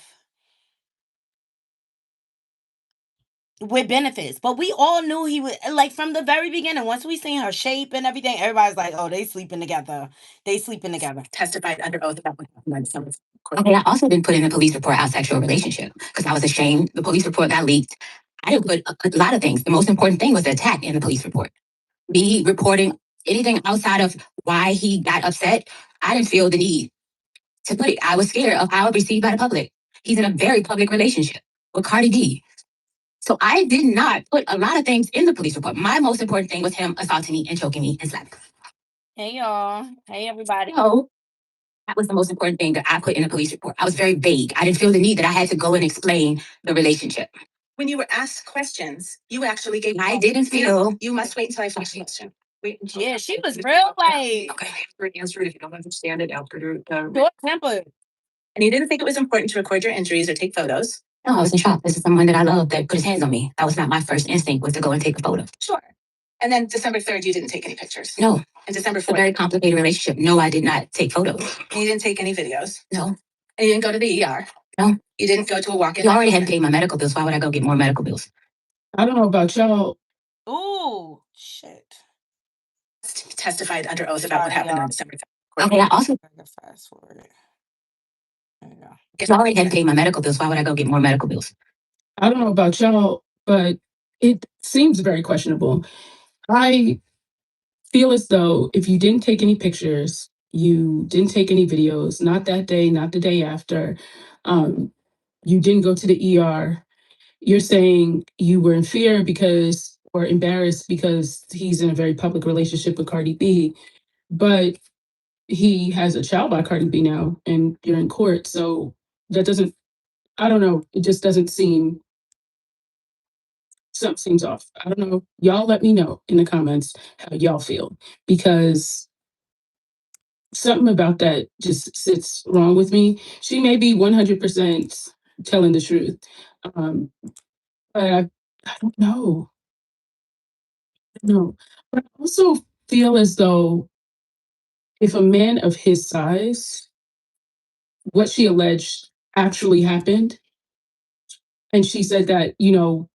with benefits. But we all knew he was, like, from the very beginning. Once we seen her shape and everything, everybody's like, oh, they sleeping together. They sleeping together. Testified under oath about what happened. Okay, I also didn't put in a police report our sexual relationship because I was ashamed. The police report got leaked. I didn't put a lot of things. The most important thing was the attack in the police report. Me reporting anything outside of why he got upset, I didn't feel the need to put it. I was scared of how it was received by the public. He's in a very public relationship with Cardi B. So I did not put a lot of things in the police report. My most important thing was him assaulting me and choking me and slapping me. Hey, y'all. Hey, everybody. So that was the most important thing that I put in a police report. I was very vague. I didn't feel the need that I had to go and explain the relationship. When you were asked questions, you actually gave. I didn't feel. You must wait until I finish the question. Yeah, she was real like. Okay, answer it if you don't understand it after the. Short temper. And you didn't think it was important to record your injuries or take photos? No, I was in shock. This is someone that I love that put his hands on me. That was not my first instinct was to go and take a photo. Sure. And then December 3rd, you didn't take any pictures? No. And December 4th? A very complicated relationship. No, I did not take photos. And you didn't take any videos? No. And you didn't go to the ER? No. You didn't go to a walk-in? You already had paid my medical bills. Why would I go get more medical bills? I don't know about y'all. Ooh, shit. Testified under oath about what Sorry, happened y'all. on December 3rd. Okay, I also Fast forward. There you go. you already had paid my medical bills. Why would I go get more medical bills? I don't know about y'all, but it seems very questionable. I feel as though if you didn't take any pictures, you didn't take any videos, not that day, not the day after, you didn't go to the ER, you're saying you were in fear because, or embarrassed because he's in a very public relationship with Cardi B, but he has a child by Cardi B now and you're in court. So that doesn't, I don't know, it just doesn't seem, something seems off. I don't know. Y'all let me know in the comments how y'all feel because something about that just sits wrong with me. She may be 100% telling the truth. Um, but I don't know. No. But I also feel as though if a man of his size, what she alleged actually happened, and she said that, you know,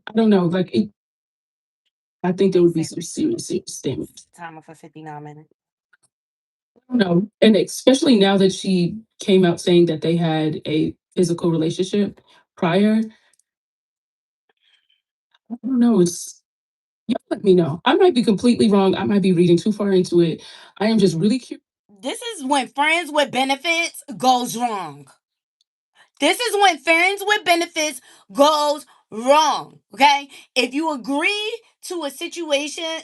I don't know, like, I think there would be some serious damage. Timer for 59 minutes. I don't know. And especially now that she came out saying that they had a physical relationship prior, I don't know. Y'all let me know. I might be completely wrong. I might be reading too far into it. I am just really curious. This is when friends with benefits goes wrong. This is when friends with benefits goes wrong. Okay? If you agree to a situationship,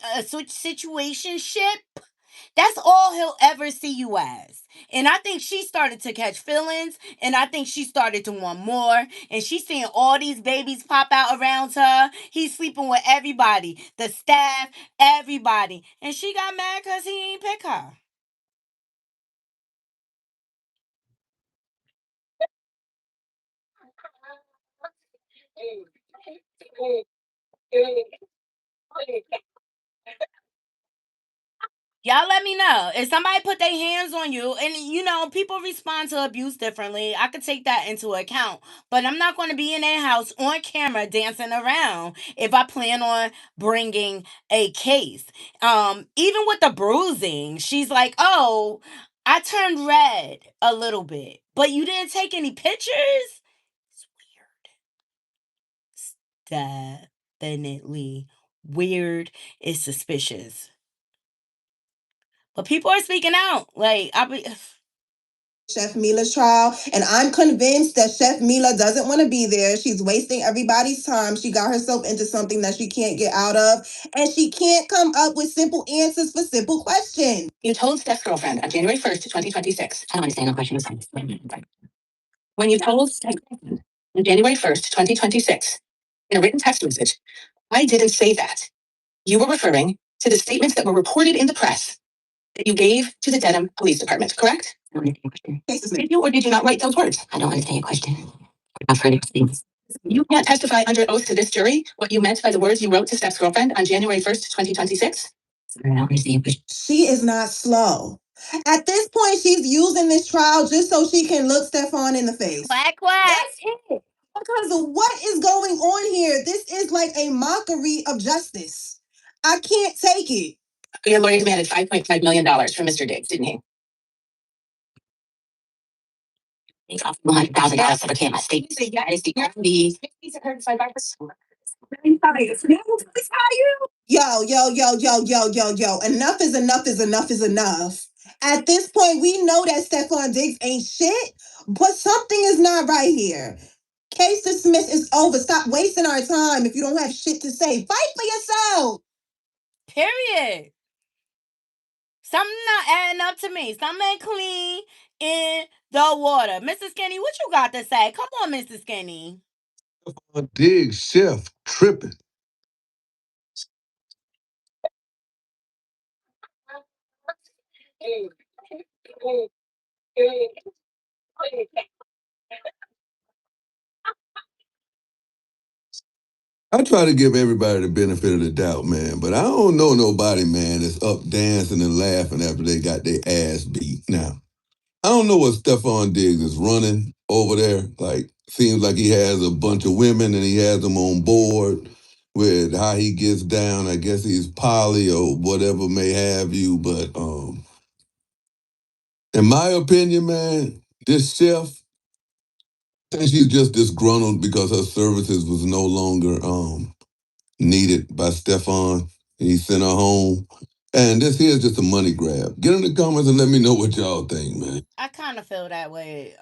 that's all he'll ever see you as. And I think she started to catch feelings, and I think she started to want more. And she's seeing all these babies pop out around her. He's sleeping with everybody, the staff, everybody. And she got mad because he ain't pick her. Y'all let me know. If somebody put their hands on you, and you know, people respond to abuse differently, I could take that into account. But I'm not going to be in their house on camera dancing around if I plan on bringing a case. Even with the bruising, she's like, oh, I turned red a little bit, but you didn't take any pictures? It's weird. Definitely weird. It's suspicious. But people are speaking out. Like, I'll be. Chef Mila's trial, and I'm convinced that Chef Mila doesn't want to be there. She's wasting everybody's time. She got herself into something that she can't get out of, and she can't come up with simple answers for simple questions. You told Steph's girlfriend on January 1st, 2026. I don't understand the question. When you told Steph's girlfriend on January 1st, 2026, in a written text message, I didn't say that. You were referring to the statements that were reported in the press that you gave to the Dedham Police Department, correct? I don't understand your question. Did you or did you not write those words? I don't understand your question. I've heard it. You can't testify under oath to this jury what you meant by the words you wrote to Steph's girlfriend on January 1st, 2026? I don't understand your question. She is not slow. At this point, she's using this trial just so she can look Stefon in the face. Quack, quack. That's it. Because of what is going on here, this is like a mockery of justice. I can't take it. Your lawyer demanded $5.5 million from Mr. Diggs, didn't he? He's off $100,000 for the camera. State. That is the only. Yo. Enough is enough is enough is enough. At this point, we know that Stefon Diggs ain't shit, but something is not right here. Case dismissed is over. Stop wasting our time if you don't have shit to say. Fight for yourself. Period. Something not adding up to me. Something ain't clean in the water. Mr. Skinny, what you got to say? Come on, Mr. Skinny. Diggs, chef, tripping. I try to give everybody the benefit of the doubt, man, but I don't know nobody, man, that's up dancing and laughing after they got their ass beat. Now, I don't know what Stefon Diggs is running over there. Like, seems like he has a bunch of women and he has them on board with how he gets down. I guess he's poly or whatever may have you, but in my opinion, man, this chef, I think she's just disgruntled because her services was no longer needed by Stefon. He sent her home. And this here's just a money grab. Get in the comments and let me know what y'all think, man. I kind of feel that way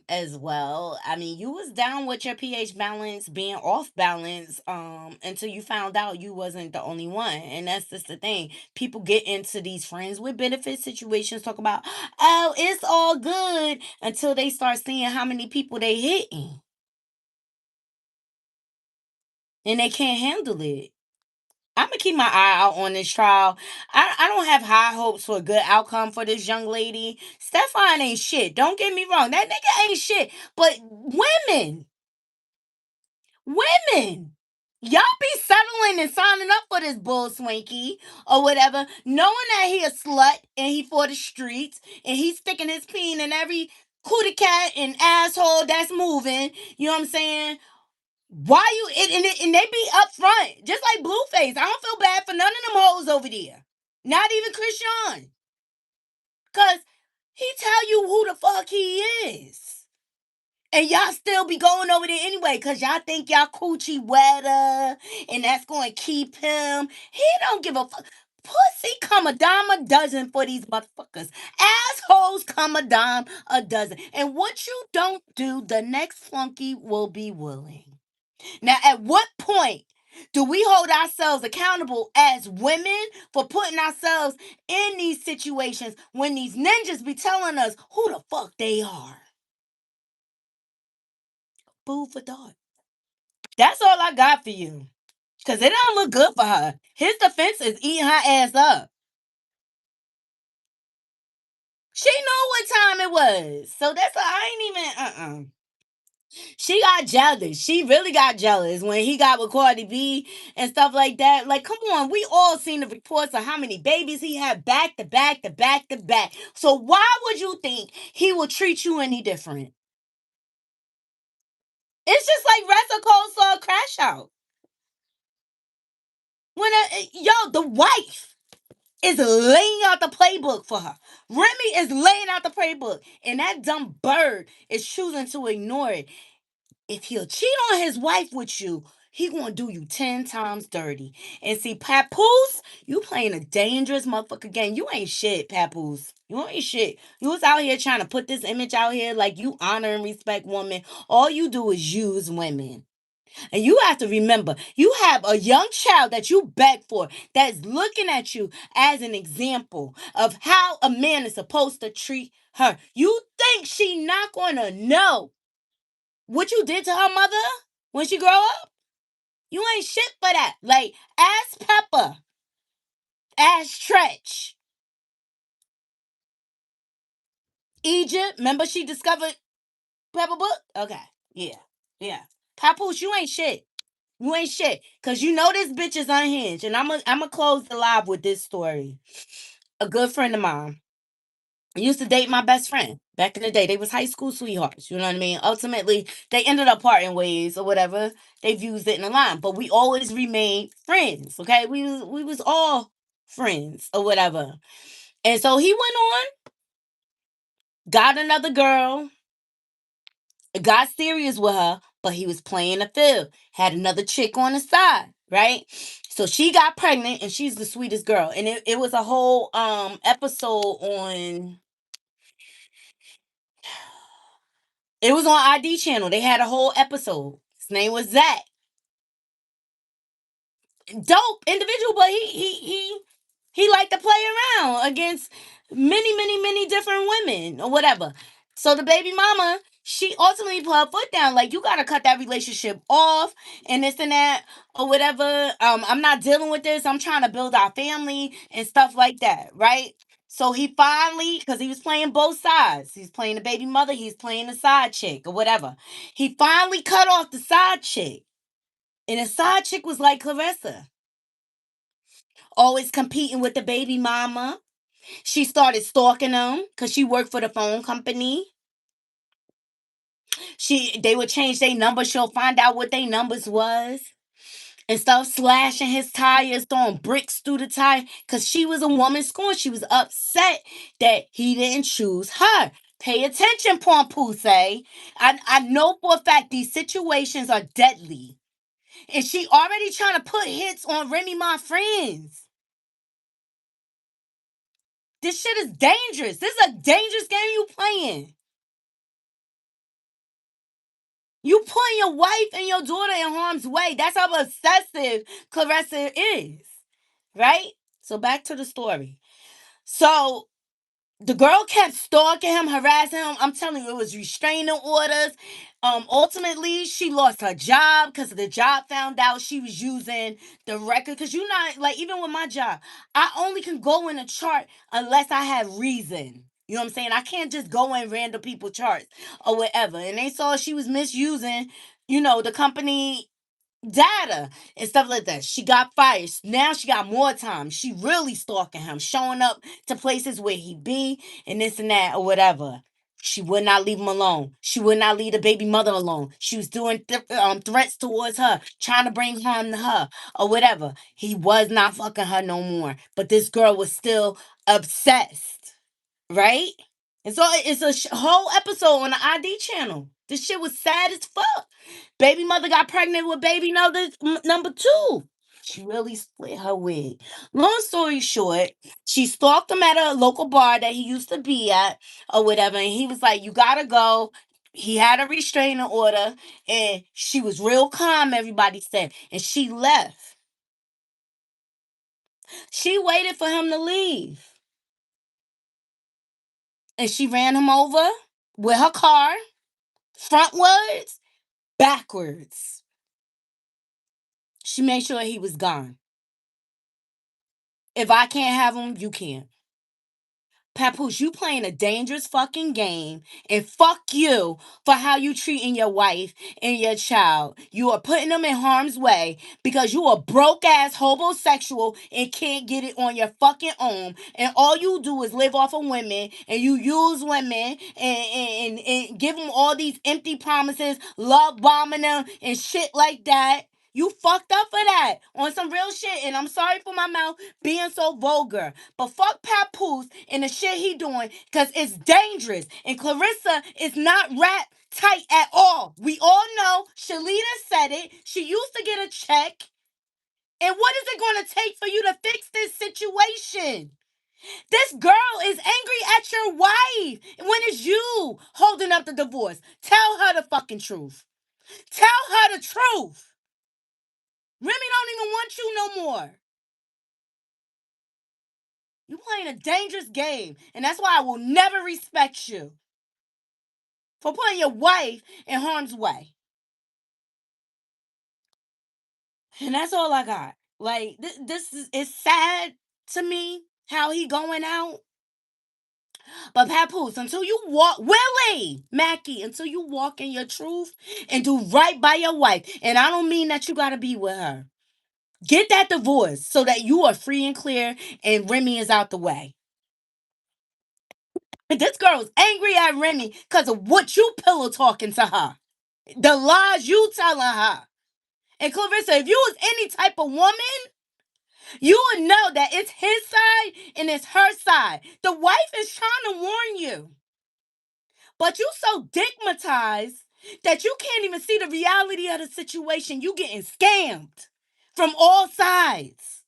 as well. I mean, you was down with your pH balance being off balance until you found out you wasn't the only one. And that's just the thing. People get into these friends with benefit situations, talk about, oh, it's all good, until they start seeing how many people they hitting. And they can't handle it. I'm gonna keep my eye out on this trial. I don't have high hopes for a good outcome for this young lady. Stefon ain't shit. Don't get me wrong. That nigga ain't shit. But women, y'all be settling and signing up for this bull swanky or whatever, knowing that he a slut and he for the streets and he's sticking his peen in every cootie cat and asshole that's moving. You know what I'm saying? Why you and they be up front, just like Blueface. I don't feel bad for none of them hoes over there. Not even Christian. Cause he tell you who the fuck he is. And y'all still be going over there anyway, cause y'all think y'all coochie wetter and that's gonna keep him. He don't give a fuck. Pussy come a dime a dozen for these motherfuckers. Assholes come a dime a dozen. And what you don't do, the next flunky will be willing. Now, at what point do we hold ourselves accountable as women for putting ourselves in these situations when these ninjas be telling us who the fuck they are? Food for thought. That's all I got for you. Because it don't look good for her. His defense is eating her ass up. She knew what time it was. So that's why I ain't even, She got jealous. She really got jealous when he got with Cardi B and stuff like that. Like, come on, we all seen the reports of how many babies he had back to back to back to back. So why would you think he will treat you any different? It's just like Reza Cole saw Crash Out. When the wife is laying out the playbook for her. Remy is laying out the playbook, and that dumb bird is choosing to ignore it. If he'll cheat on his wife with you, he gonna do you 10 times dirty. And see, Papoose, you playing a dangerous motherfucker game. You ain't shit, Papoose. You ain't shit. You was out here trying to put this image out here like you honor and respect women. All you do is use women. And you have to remember, you have a young child that you beg for that's looking at you as an example of how a man is supposed to treat her. You think she not gonna know what you did to her mother when she grow up? You ain't shit for that. Like, ask Pepper. Ask Tretch. Egypt, remember she discovered Pepper Book? Okay, yeah, yeah. Papoose, you ain't shit. You ain't shit. Because you know this bitch is unhinged. And I'm gonna close the live with this story. A good friend of mine used to date my best friend back in the day. They was high school sweethearts. You know what I mean? Ultimately, they ended up parting ways or whatever. They views it in the line, but we always remained friends. Okay, we was all friends or whatever. And so he went on, got another girl, got serious with her, but he was playing the field. Had another chick on the side, right? So she got pregnant, and she's the sweetest girl. And it was a whole episode on. It was on ID channel. They had a whole episode. His name was Zach. Dope individual, but he liked to play around against many different women or whatever. So the baby mama, she ultimately put her foot down, like, you gotta cut that relationship off and this and that or whatever. I'm not dealing with this. I'm trying to build our family and stuff like that, right? So he finally, because he was playing both sides, he's playing the baby mother, he's playing the side chick or whatever. He finally cut off the side chick. And the side chick was like Claressa, always competing with the baby mama. She started stalking them because she worked for the phone company. They would change their number. She'll find out what their numbers was and stuff, slashing his tires, throwing bricks through the tire because she was a woman scorned. She was upset that he didn't choose her. Pay attention, Pompouse. I know for a fact these situations are deadly. And she already trying to put hits on Remy, my friends. This shit is dangerous. This is a dangerous game you playing. You putting your wife and your daughter in harm's way. That's how obsessive Claressa is. Right? So back to the story. So the girl kept stalking him, harassing him. I'm telling you, it was restraining orders. Ultimately, she lost her job because the job found out she was using the record. Because you not like even with my job, I only can go in a chart unless I have reason. You know what I'm saying? I can't just go in random people charts or whatever. And they saw she was misusing, the company data and stuff like that. She got fired. Now she got more time. She really stalking him, showing up to places where he be and this and that or whatever. She would not leave him alone. She would not leave the baby mother alone. She was doing threats towards her, trying to bring harm to her or whatever. He was not fucking her no more. But this girl was still obsessed, right? And so it's a whole episode on the ID channel. This shit was sad as fuck. Baby mother got pregnant with baby number two. She really split her wig. Long story short, she stalked him at a local bar that he used to be at or whatever. And he was like, you gotta go. He had a restraining order. And she was real calm, everybody said. And she left. She waited for him to leave. And she ran him over with her car, frontwards, backwards. She made sure he was gone. If I can't have him, you can't. Papoose, you playing a dangerous fucking game, and fuck you for how you treating your wife and your child. You are putting them in harm's way because you a broke ass homosexual and can't get it on your fucking own, and all you do is live off of women and you use women and give them all these empty promises, love bombing them and shit like that. You fucked up for that on some real shit, and I'm sorry for my mouth being so vulgar. But fuck Papoose and the shit he doing, because it's dangerous. And Claressa is not rap tight at all. We all know, Shalita said it. She used to get a check. And what is it going to take for you to fix this situation? This girl is angry at your wife when it's you holding up the divorce. Tell her the fucking truth. Tell her the truth. Remy don't even want you no more. You playing a dangerous game, and that's why I will never respect you for putting your wife in harm's way. And that's all I got. Like this is it's sad to me how he going out. But Papoose, until you walk, Willie Mackey, until you walk in your truth and do right by your wife, and I don't mean that you gotta be with her. Get that divorce so that you are free and clear and Remy is out the way. But this girl is angry at Remy because of what you pillow talking to her. The lies you telling her. And Claressa, if you was any type of woman, you would know that it's his side and it's her side. The wife is trying to warn you. But you so digmatized that you can't even see the reality of the situation. You getting scammed from all sides.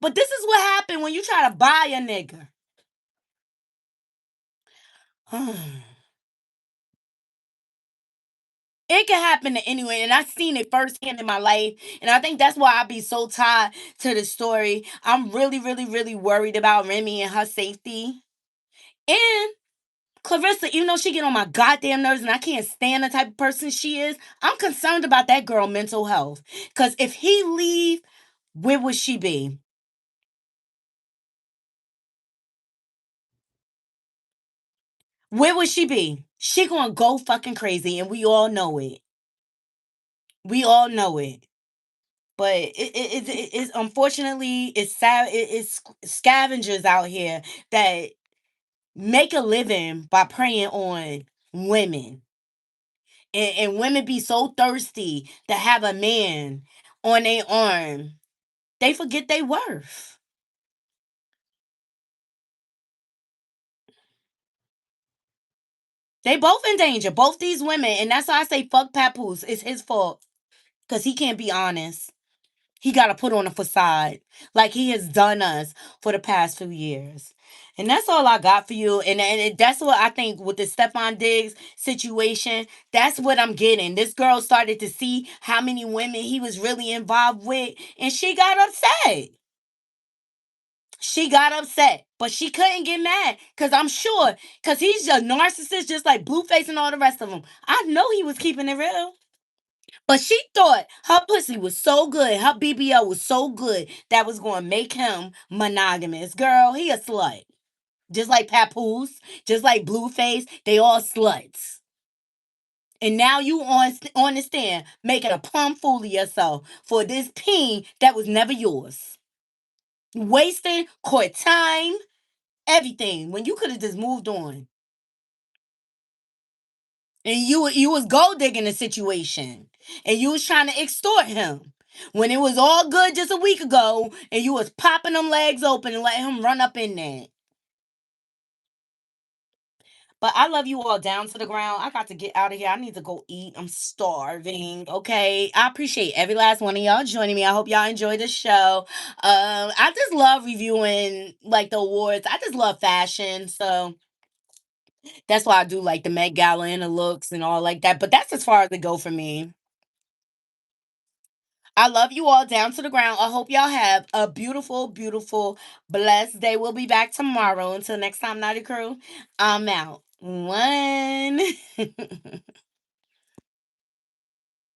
But this is what happened when you try to buy a nigga. It can happen to anyone, and I've seen it firsthand in my life. And I think that's why I be so tied to the story. I'm really, really, really worried about Remy and her safety. And Claressa, even though she get on my goddamn nerves and I can't stand the type of person she is, I'm concerned about that girl mental health. Because if he leave, where would she be? Where would she be? She gonna go fucking crazy, and we all know it. We all know it. But it's unfortunately it's sad. It's scavengers out here that make a living by preying on women, and women be so thirsty to have a man on their arm, they forget their worth. They both in danger, both these women, and that's why I say fuck Papoose. It's his fault because he can't be honest. He got to put on a facade like he has done us for the past few years. And that's all I got for you. And that's what I think with the Stefon Diggs situation. That's what I'm getting. This girl started to see how many women he was really involved with, and she got upset. She got upset, but she couldn't get mad because I'm sure, because he's a narcissist just like Blueface and all the rest of them. I know he was keeping it real. But she thought her pussy was so good, her BBL was so good that was going to make him monogamous. Girl, he a slut. Just like Papoose, just like Blueface, they all sluts. And now you on the stand making a plum fool of yourself for this peen that was never yours. Wasting court time, everything, when you could have just moved on. And you was gold digging the situation. And you was trying to extort him. When it was all good just a week ago, and you was popping them legs open and letting him run up in there. But I love you all down to the ground. I got to get out of here. I need to go eat. I'm starving. Okay. I appreciate every last one of y'all joining me. I hope y'all enjoy the show. I just love reviewing like the awards. I just love fashion. So that's why I do like the Met Gala and the looks and all like that. But that's as far as it go for me. I love you all down to the ground. I hope y'all have a beautiful, beautiful, blessed day. We'll be back tomorrow. Until next time, Naughty Crew, I'm out. One.